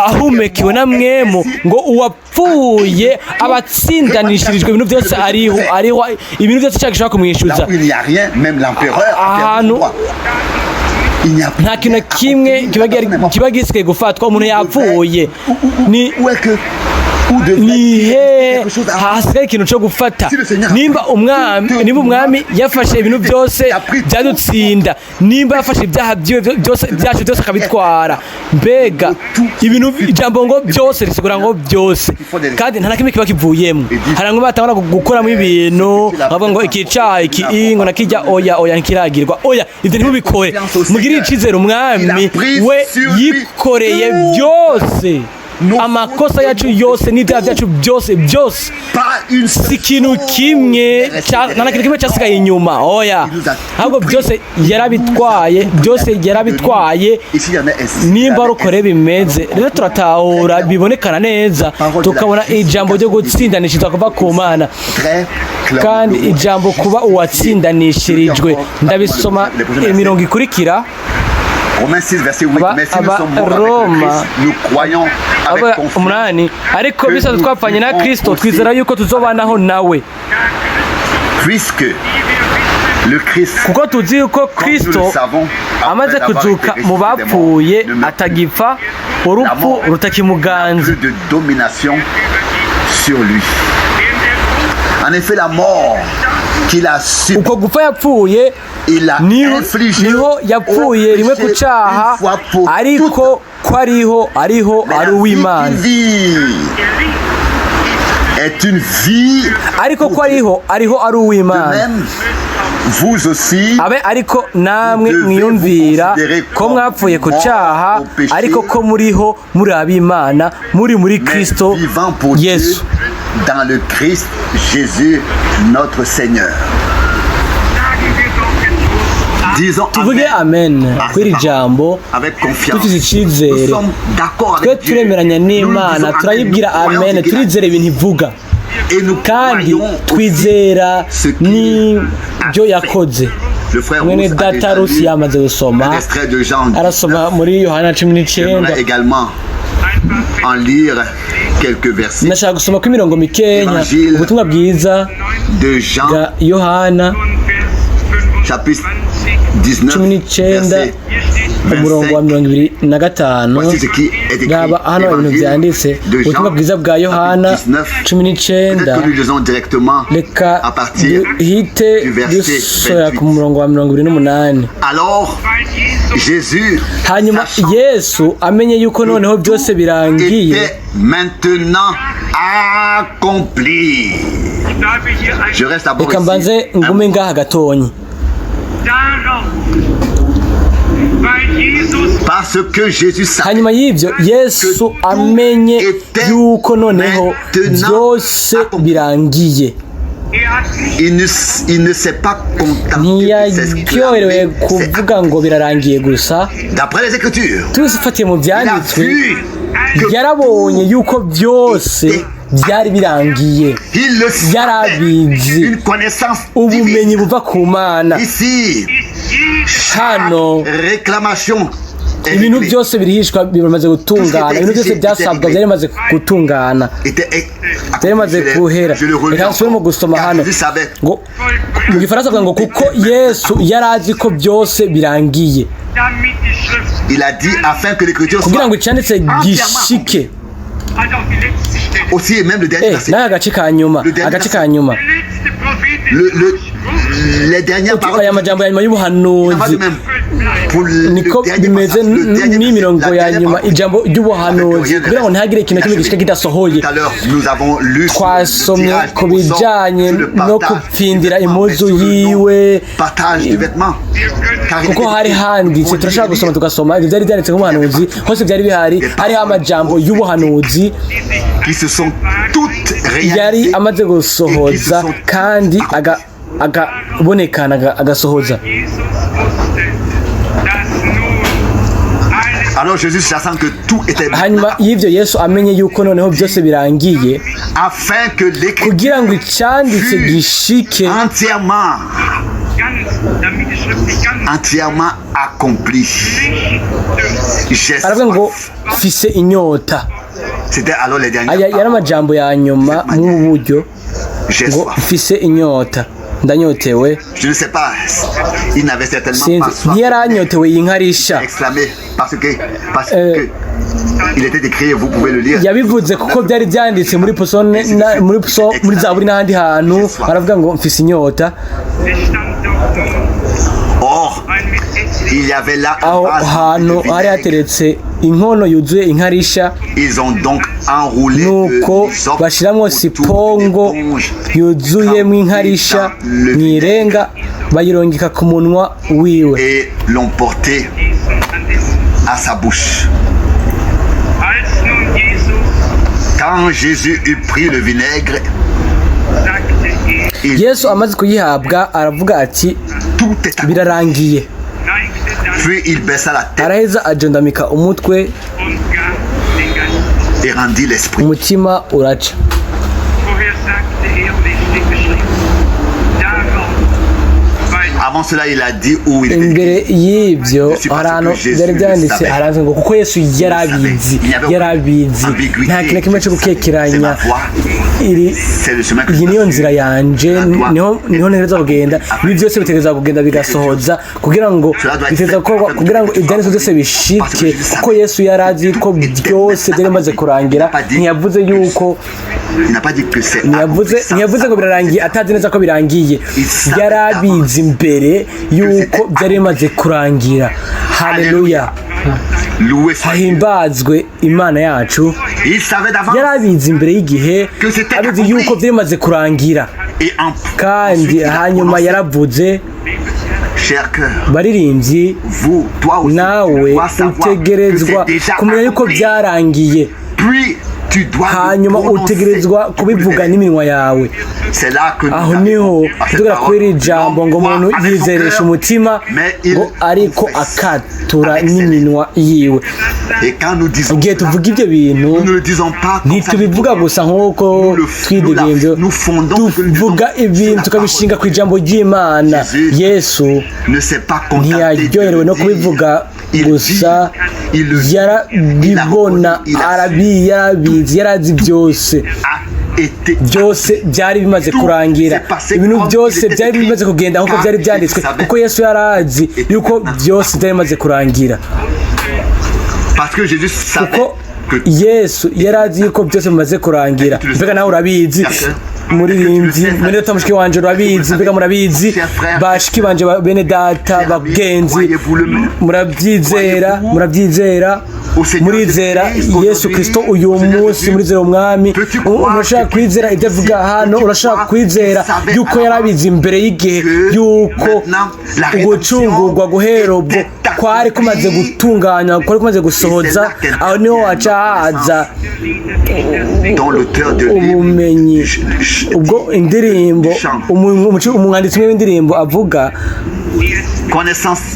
ahumekiwe na Mwemu, ngo uwapfuye abatsindanishirijwe ibintu byose ariho ibintu byose cyagishaka kumwishyuza. Ahantu nta kintu kimwe kiba gisigaye gufatwa. Umuntu yapfuye, nihe hasigaye ikintu cyo gufata. Nimba umwami yafashe ibintu byose byadutsinda, nimba yafashe ibyaha byacu byose akabitwara, mbega ibintu ijambo ngo byose risigura ngo byose, kandi nta na kimwe kiba kivuyemo. Hari bamwe batangura gukoramo ibintu bavuga ngo iki caha iki ngo nakijya, oya ntikiragirwa. Oya, ibyo ntibikore. Mugirire icizere umwami, we yikoreye byose, amakosa yacu yose n'ibyaha byacu byose, si ikintu kimwe, nta na kintu kimwe cyasigaye inyuma. Oya, ahubwo byose yarabitwaye. Nimba ari uko rero bimeze, rero turatahura, bibonekana neza, tukabona ijambo ryo gutsindanishirizwa kuva ku Mana, kandi ijambo kuba uwatsindanishirijwe. Ndabisoma imirongo ikurikira, Roma 8, ariko bisanzwe twapfanye na Kristo, twizera yuko tuzobanaho nawe, kuko tuzi yuko Kristo amaze kuzuka mu bapfuye atagipfa, urupfu rutakimuganza. Uko gupfa yapfuye niho yapfuye rimwe ku cyaha, ariko ko ariho ari uw'Imana, ariko ko ariho ari uw'Imana. Abe ariko namwe mwiyumvira ko mwapfuye ku cyaha, ariko ko muriho muri ab'Imana, muri Kristo Yesu. Dans le Christ Jésus notre Seigneur. Tuvuge amen kuri jambo dufite icyizere, twe turemeranya n'Imana, turayibwira amen, turizera ibintu ivuga, kandi twizera n'ibyo yakoze. Mwene data Rusi yamaze gusoma, arasoma muri Yohana 19. En lire quelques versets. Nashaka gusoma ku mirongo mikenya ubutumwa bwiza bwa Yohana chapitre 19 verset umurongo wa 25 raba hano ibintu byanditse ubutumwa bwiza bwa Yohana 19 reka duhite dusora ku murongo wa 28. Hanyuma Yesu amenye yuko noneho byose birangiye reka mbanze ngume ngaha gatonyi. Hanyuma y'ibyo Yesu amenye yuko noneho byose birangiye, ntiyaryoherewe kuvuga ngo birarangiye gusa. tuzifatiye mu byanditswe yarabonye yuko byose byari birangiye, yarabizi, ubumenyi buva ku Mana. Hano ibintu byose birihishwa bimaze gutungana, ibintu byose byasabwa byari bimaze gutungana, byari bimaze kuhera. Reka nsubiremo gusoma hano ngo mu Gifaransa avuga ngo kuko Yesu yarazi ko byose birangiye kugira ngo icyanditse gishike. Agace ka nyuma aya majambo ya nyuma y'ubuhanuzi niko bimeze n'imirongo ya nyuma, ijambo ry'ubuhanuzi kugira ngo ntihagire ikintu kimwe gishika kidasohoye. Twasomye ku bijanye no kupfindira impuzu yiwe kuko hari handitse, turashaka gusoma tugasoma ibyo byari byanditse nk'ubuhanuzi, hose byari bihari, hariho amajambo y'ubuhanuzi yari amaze gusohoza kandi agabonekana agasohoza. Hanyuma y'ibyo Yesu amenye yuko noneho byose birangiye kugira ngo icyanditse gishike aravuga ngo mfise inyota. Aya yari amajambo ya nyuma mu buryo ngo mfise inyota, ndanyotewe. Ntiyaranyotewe yinkarisha, yabivuze kuko byari byanditse muri Zaburi n'ahandi hantu. Aravuga ngo mfise inyota. Aho hantu hari hateretse inkono yuzuye inkarisha, nuko bashiramwo sipongo yuzuyemo inkarisha mwirenga, bayirongeka ku munwa wiwe. Yesu amaze kuyihabwa aravuga ati birarangiye. Araheza ajondamika umutwe, umutima uraca. Imbere y'ibyo ahantu byari byanditse haranzwe ngo kuko Yesu yarabizi, nta kintu kimwe cyo gukekeranya. Iyi niyo nzira yanje, niho ntegereza kugenda. Ibi byose bitegereza kugenda bigasohoza kugira ngo ibyanditswe byose bishike, kuko Yesu yarazi ko byose byari bimaze kurangira. Ntiyavuze yuko ntiyavuze ngo birarangiye atazi neza ko birangiye, yarabizi mbere yuko byari bimaze kurangira. Haleluya, hahimbazwe Imana yacu. Yarabizi imbere y'igihe, abizi yuko byari bimaze kurangira, kandi hanyuma yaravuze. Baririmbyi, nawe utegerezwa kumenya yuko byarangiye, hanyuma utegerezwa kubivuga n'iminwa yawe. Aho niho tugera kuri iri jambo ngo umuntu yizeresha umutima ngo ariko akatura n'iminwa yiwe. Igihe tuvuga ibyo bintu ntitubivuga gusa nk'uko twidegembye, tuvuga ibintu tukabishinga ku ijambo ry'Imana. Yesu ntiyaryoherewe no kubivuga gusa, yarabibona, yarabizi, yarazi byose. byose byari bimaze kurangira, ibintu byose byari bimaze kugenda nk'uko byari byanditswe, kuko Yesu yarazi yuko byose byari bimaze kurangira, kuko Yesu yarazi yuko byose bimaze kurangira. Mbega nawe urabizi muririmbyi, mwene data mushiki wanje urabizi, mbega murabizi bashiki banje bene data bagenzi, murabyizera Yesu Kristo uyu munsi, murizera umwami, urashaka kwizera ibyo avuga hano, urashaka kwizera yuko yarabizi imbere y'igihe yuko ugucungurwa guhera ubwo kwari kumaze gutunganywa, kwari kumaze gusohoza, aho niho waca haza ubumenyi. Ubwo indirimbo umwanditsi w'indirimbo avuga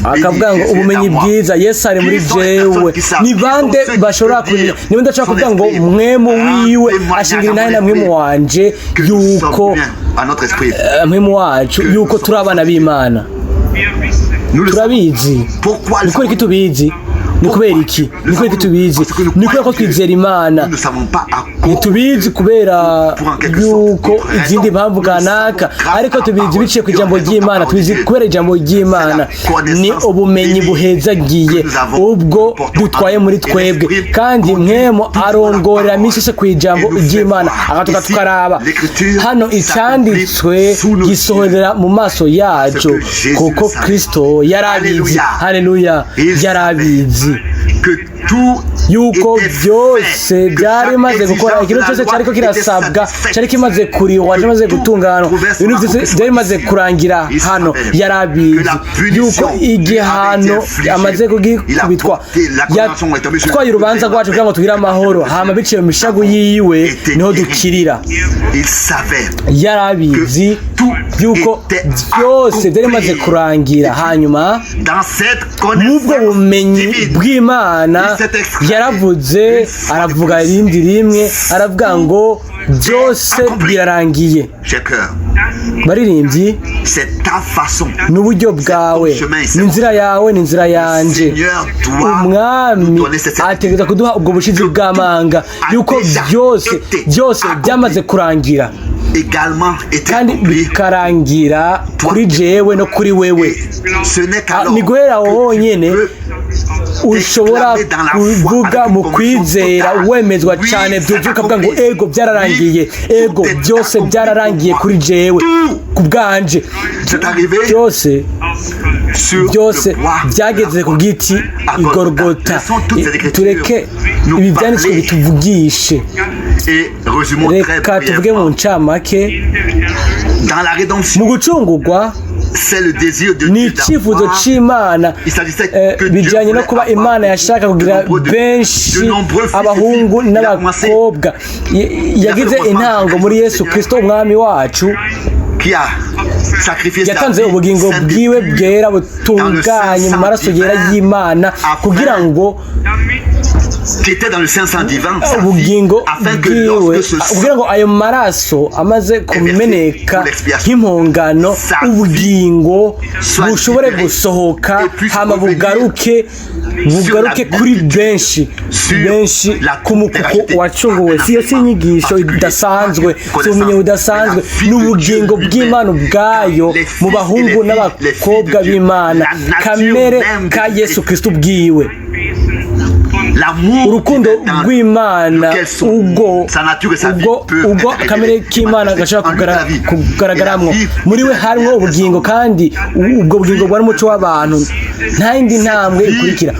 akavuga ngo ubumenyi bwiza Yesu ari muri jewe, ni bande bashobora kumenya? Niba ndashaka kuvuga ngo mwemu wiwe ashingira intahe na mwemu wanje yuko mwemu wacu yuko turi abana b'Imana. Turabizi. Ni kubera iki tubizi? Ni kubera iki? Ni kubera iki tubizi? Ni kubera ko twizera Imana. Ntitubizi kubera yuko izindi mpamvu kanaka, ariko tubizi biciye ku ijambo ry'Imana, tubizi kubera ijambo ry'Imana. Ni ubumenyi buhezagiye ubwo dutwaye muri twebwe, kandi mwemo arongorera misi ku ijambo ry'Imana, akatuka tukaraba hano icyanditswe gisohorera mu maso yacu, kuko Kristo yarabizi. Haleluya, yarabizi yuko byose byari bimaze gukora, ikintu cyose cyariko kirasabwa, cyari kimaze kuriwa, cyamaze gutungana, ibintu byose byari bimaze kurangira hano. Yarabizi yuko igihano amaze kugikubitwa, yatwaye urubanza rwacu kugira ngo tugire amahoro, hama biciye mu mishagu yiwe niho dukirira. Yarabizi yuko byose byari bimaze kurangira. Hanyuma n'ubwo bumenyi bw'Imana yaravuze, aravuga irindi rimwe, aravuga ngo byose birarangiye. Baririmbyi, n'uburyo bwawe, n'inzira yawe, n'inzira yanje. Umwami ategereza kuduha ubwo bushizi bw'amanga yuko byose byamaze kurangira, kandi bikarangira kuri jewe no kuri wewe. Ni guhera aho honyine ushobora kuvuga mu kwizera, wemezwa cyane byuzuye, ukavuga ngo ego byararangiye, ego byose byararangiye kuri jewe, ku bwanje. Byose byageze ku giti i Golgotha. Tureke ibi byanditswe bituvugishe. Reka tuvuge mu ncamake, mu gucungurwa ni icyifuzo cy'Imana, bijyanye no kuba Imana yashaka kugira benshi abahungu n'abakobwa. Yagize intango muri Yesu Kristo umwami wacu, yatanze ubugingo bwiwe bwera butunganye mu maraso yera y'Imana, kugira ngo ubugingo bwiwe, kugira ngo ayo maraso amaze kumeneka nk'impongano, ubugingo bushobore gusohoka, hama bugaruke kuri benshi ku mukuko wacunguwe. Siyo si inyigisho idasanzwe, si ubumenyi budasanzwe, n'ubugingo bw'Imana ubwayo mu bahungu n'abakobwa b'Imana, kamere ka Yesu Kristo ubwiwe. Urukundo rw'Imana ubwo kamere k'Imana gashobora kugaragaramwo, muri we harimo ubugingo, kandi ubwo bugingo bwari umuco w'abantu, nta yindi ntambwe ikurikira.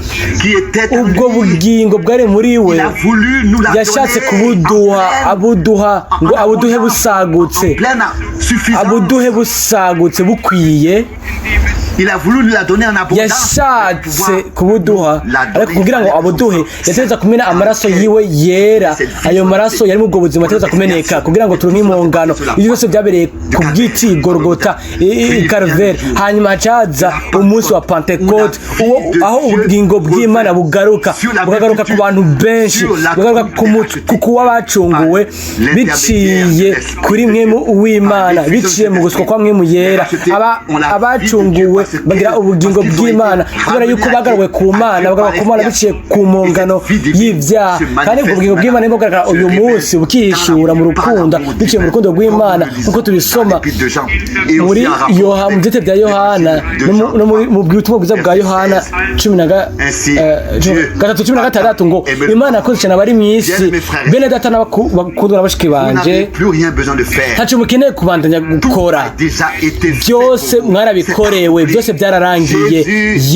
Ubwo bugingo bwari muri we, yashatse abuduha ngo abuduhe busagutse bukwiye. Yashatse kubuduha, ariko kugira ngo abuduhe yategeza kumena amaraso yiwe yera. Ayo maraso yari mu bwo buzima yategeza kumeneka kugira ngo turonke impongano. Ibyo byose byabereye ku giti Golgotha, Ikrefeld. Hanyuma hacaza umunsi wa Pentecote, aho ubugingo bw'Imana bugaruka ku bantu benshi, bugaruka ku kuba bacunguwe biciye kuri mwemu w'Imana, biciye mu guswa kwa mwemu yera. Abacunguwe bacunguwe bagira ubugingo bw'Imana kubera yuko bagaruwe ku Mana bagaruwe ku Mana biciye ku mpongano y'ivyaha kandi ubwo bugingo bw'Imana nibwo bugaragara uyu munsi bukihishura mu rukundo biciye mu rukundo rw'Imana nkuko tubisoma muri mu byete bya Yohana no mu butumwa bwiza bwa Yohana 13:16 ngo Imana yakoze cyane abari mu isi bene data n'abakundwa n'abashiki banje ntacyo mukeneye kubandanya gukora byose mwarabikorewe byose byararangiye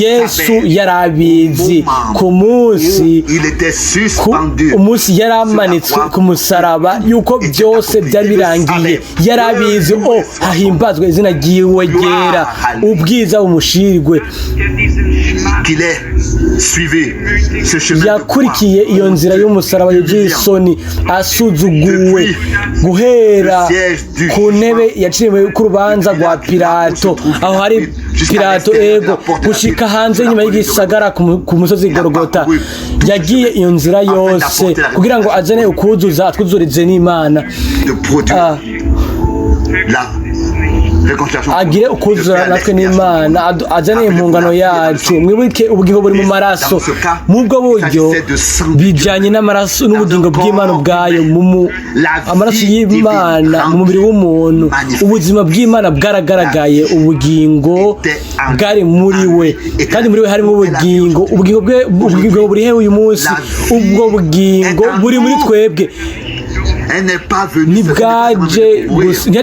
Yesu yarabizi ku munsi yaramanitswe ku musaraba yuko byose byari birangiye yarabizi hahimbazwe izina ryiwe ryera ubwiza bumushirwe yakurikiye iyo nzira y'umusaraba yuzuye isoni asuzuguwe guhera ku ntebe yaciriwe ku rubanza rwa Pilato aho hari Pilato ego gushika hanze nyuma y'igisagara ku musozi Golgota yagiye iyo nzira yose kugira ngo azane ukuzuza atwuzurize n'Imana agire ukuzura natwe n'Imana azane impungano yacu mwibuke ubugingo buri mu maraso mubwo buryo bijanye n'amaraso n'ubugingo bw'Imana ubwayo amaraso y'Imana mu mubiri w'umuntu ubuzima bw'Imana bwaragaragaye ubugingo bwari muri we kandi muri we harimo ubugingo buri he uyu munsi ubwo bugingo buri muri twebwe ntiyaje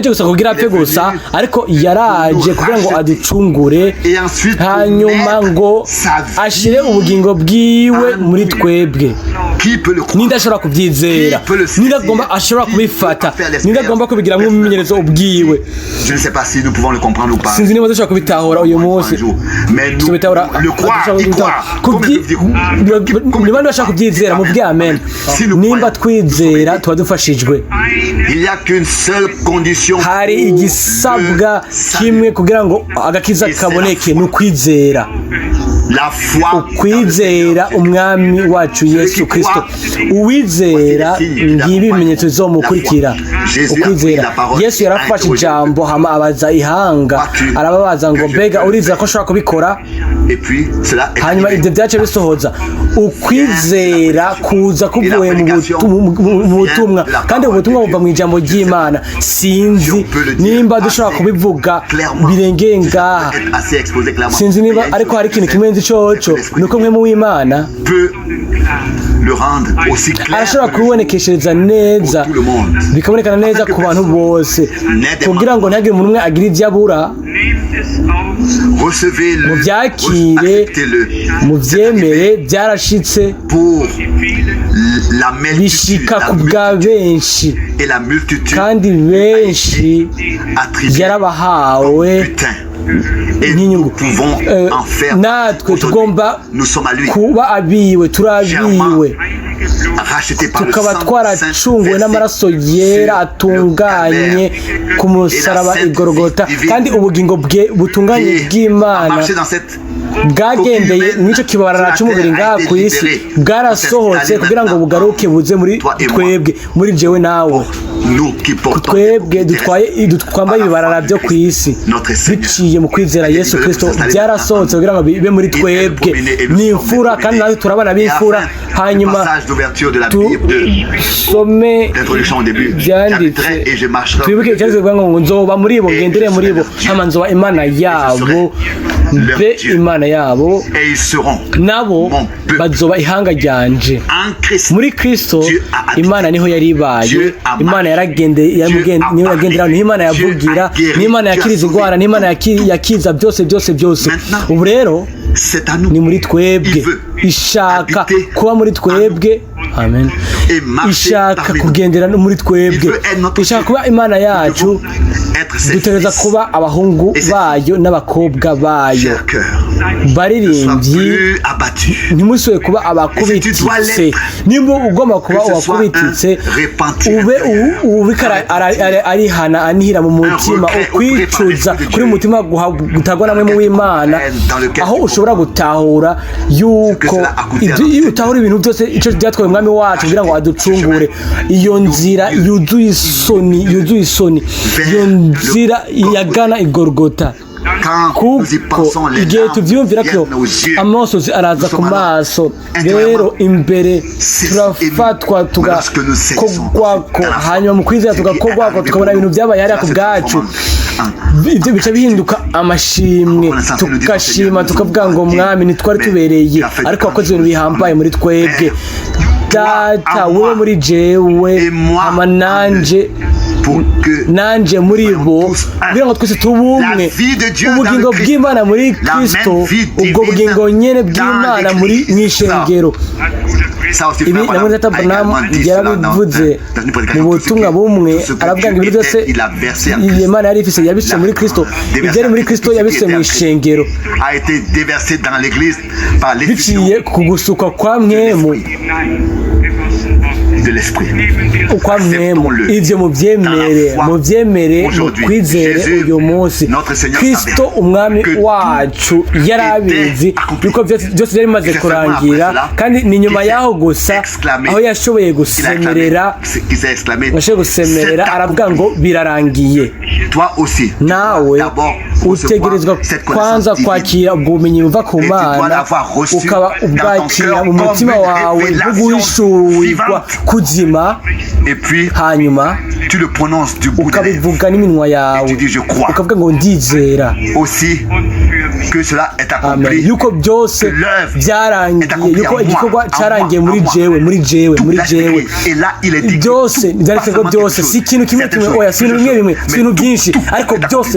gusa kugira apfe gusa ariko yaraje kugira ngo aducungure hanyuma ngo ashire ubugingo bwiwe muri twebwe ninde ashobora kubyizera ninde ashobora kubifata ninde agomba kubigira nk'umumenyerezo ubwiwe sinzi niba dushobora kubitahura uyu munsi tubitahura niba ndashaka kubyizera mubwe amen nimba twizera tuba dufashije hari igisabwa kimwe kugira ngo agakiza kaboneke ni ukwizera ukwizera umwami wacu Yesu Kristo uwizera ngibi ibimenyetso bizomukurikira ukwizera Yesu yarafashe ijambo hama abaza ihanga arababaza ngo mbega urizera ko ashobora kubikora hanyuma ibyo byace bisohoza ukwizera kuza kuvuye mu butumwa kandi ubutumwa buva mu ijambo ry'Imana sinzi nimba dushobora kubivuga birengeye ngaha sinzi niba ariko hari ikintu kimwe nzi coco nuko mwe mu w'Imana arashobora kubonekeshereza neza bikabonekana neza ku bantu bose kugira ngo ntihagire umuntu umwe agira ibyo abura mubyakire mubyemere byarashitse bishika ku bwa benshi kandi benshi yarabahawe nk'inyungu natwe tugomba kuba abiwe turabiwe tukaba twaracunguwe n'amaraso yera atunganye ku musaraba igorogota kandi ubugingo butunganye bw'Imana bwagendeye mw'ico kibarara c'umubiri ngaha ku isi bwarasohotse kugira ngo bugaruke buze muri twebwe muri jewe nawe twebwe twambaye ibibarara byo ku isi biciye mu kwizera Yesu Kristo byarasohotse kugira ngo bibe muri twebwe n'imfura kandi natwe turabana b'imfura hanyuma tusome byanditse twibuke icyanditse kuvuga ngo nzoba muri bo ngendere muri bo hama nzoba Imana yabo mbe Imana yabo nabo bazoba ihanga ryanje muri Kristo Imana niho yari ibaye Imana yaragendera niho Imana yavugira niho Imana yakiriza indwara niho Imana yakiza byose ubu rero ni muri twebwe ishaka kuba muri twebwe amen ishaka kugendera no muri twebwe ishaka kuba Imana yacu dutegereza kuba abahungu bayo n'abakobwa bayo baririmbyi ntimusuye kuba abakubititse nimba ugomba kuba abakubititse ubikara arihana anihira mu mutima ukwicuza kuri mutima gutagwa namwe mu w'Imana aho ushobora gutahura yuko utahura ibintu byose icyo byatwaye umwami wacu kugira ngo aducungure iyo nzira yuzuye isoni iyo nzira yagana igorogota kuko igihe tuvyumvira ko amasozi araza ku maso rero imbere turafatwa tugakogwako hanyuma mu kwizera tugakogwako tukabona ibintu vyabaye hariya ku bwacu ibyo bica bihinduka amashimwe tugashima tukavuga ngo mwami ntitwari tubereye ariko wakoze ibintu bihambaye muri twebwe data wowe muri jewe ama nanje muri bo kugira ngo twese tubumwe ubugingo bw'Imana muri Kristo ubwo bugingo nyene bw'Imana muri mwishengero ibi na muri Tata Branham yarabivuze mu butumwa bumwe aravuga ngo ibintu byose Imana yari ifise yabishe muri Kristo ibyari muri Kristo yabishe mu ishengero biciye ku gusuka kwa Mwemu ukwa Mwemu ivyo muvyemere mu kwizere uyu munsi Kristo umwami wacu yarabizi yuko byose byari bimaze kurangira kandi ni nyuma yaho gusa aho yashoboye gusemerera aravuga ngo birarangiye nawe utegerezwa kwanza kwakira ubwo bumenyi buva ku Mana ukaba ubwakira mu mutima wawe nk'uguhishurirwa kuzima hanyuma ukabivuga n'iminwa yawe ukavuga ngo ndizera yuko byose byarangiye yuko igikorwa cyarangiye muri jewe byose byanditse ngo byose si ikintu kimwe oya si ibintu bimwe si ibintu byinshi ariko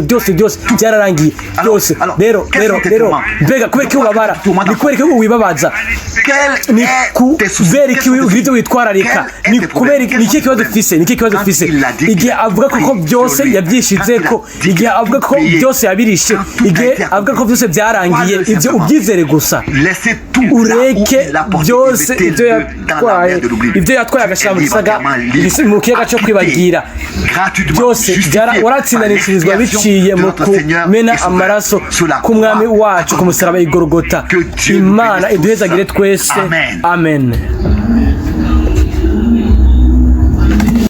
byose byararangiye byose rero mbega kubera ko ubabara ni kubera ko wibabaza ni kubera ko ibyo witwararika ni kubera ni iki kibazo ufise igihe avuga ko byose yabyishize ko igihe avuga ko byose yabirishe igihe avuga ko byose byarangiye ibyo ubyizere gusa ureke byose ibyo yatwaye agashyira mu gisaga mu kiyaga cyo kwibagira byose waratsindanishirizwa biciye mu kumena amaraso k'umwami wacu ku musaraba i Golgotha Imana iduhezagire twese amen.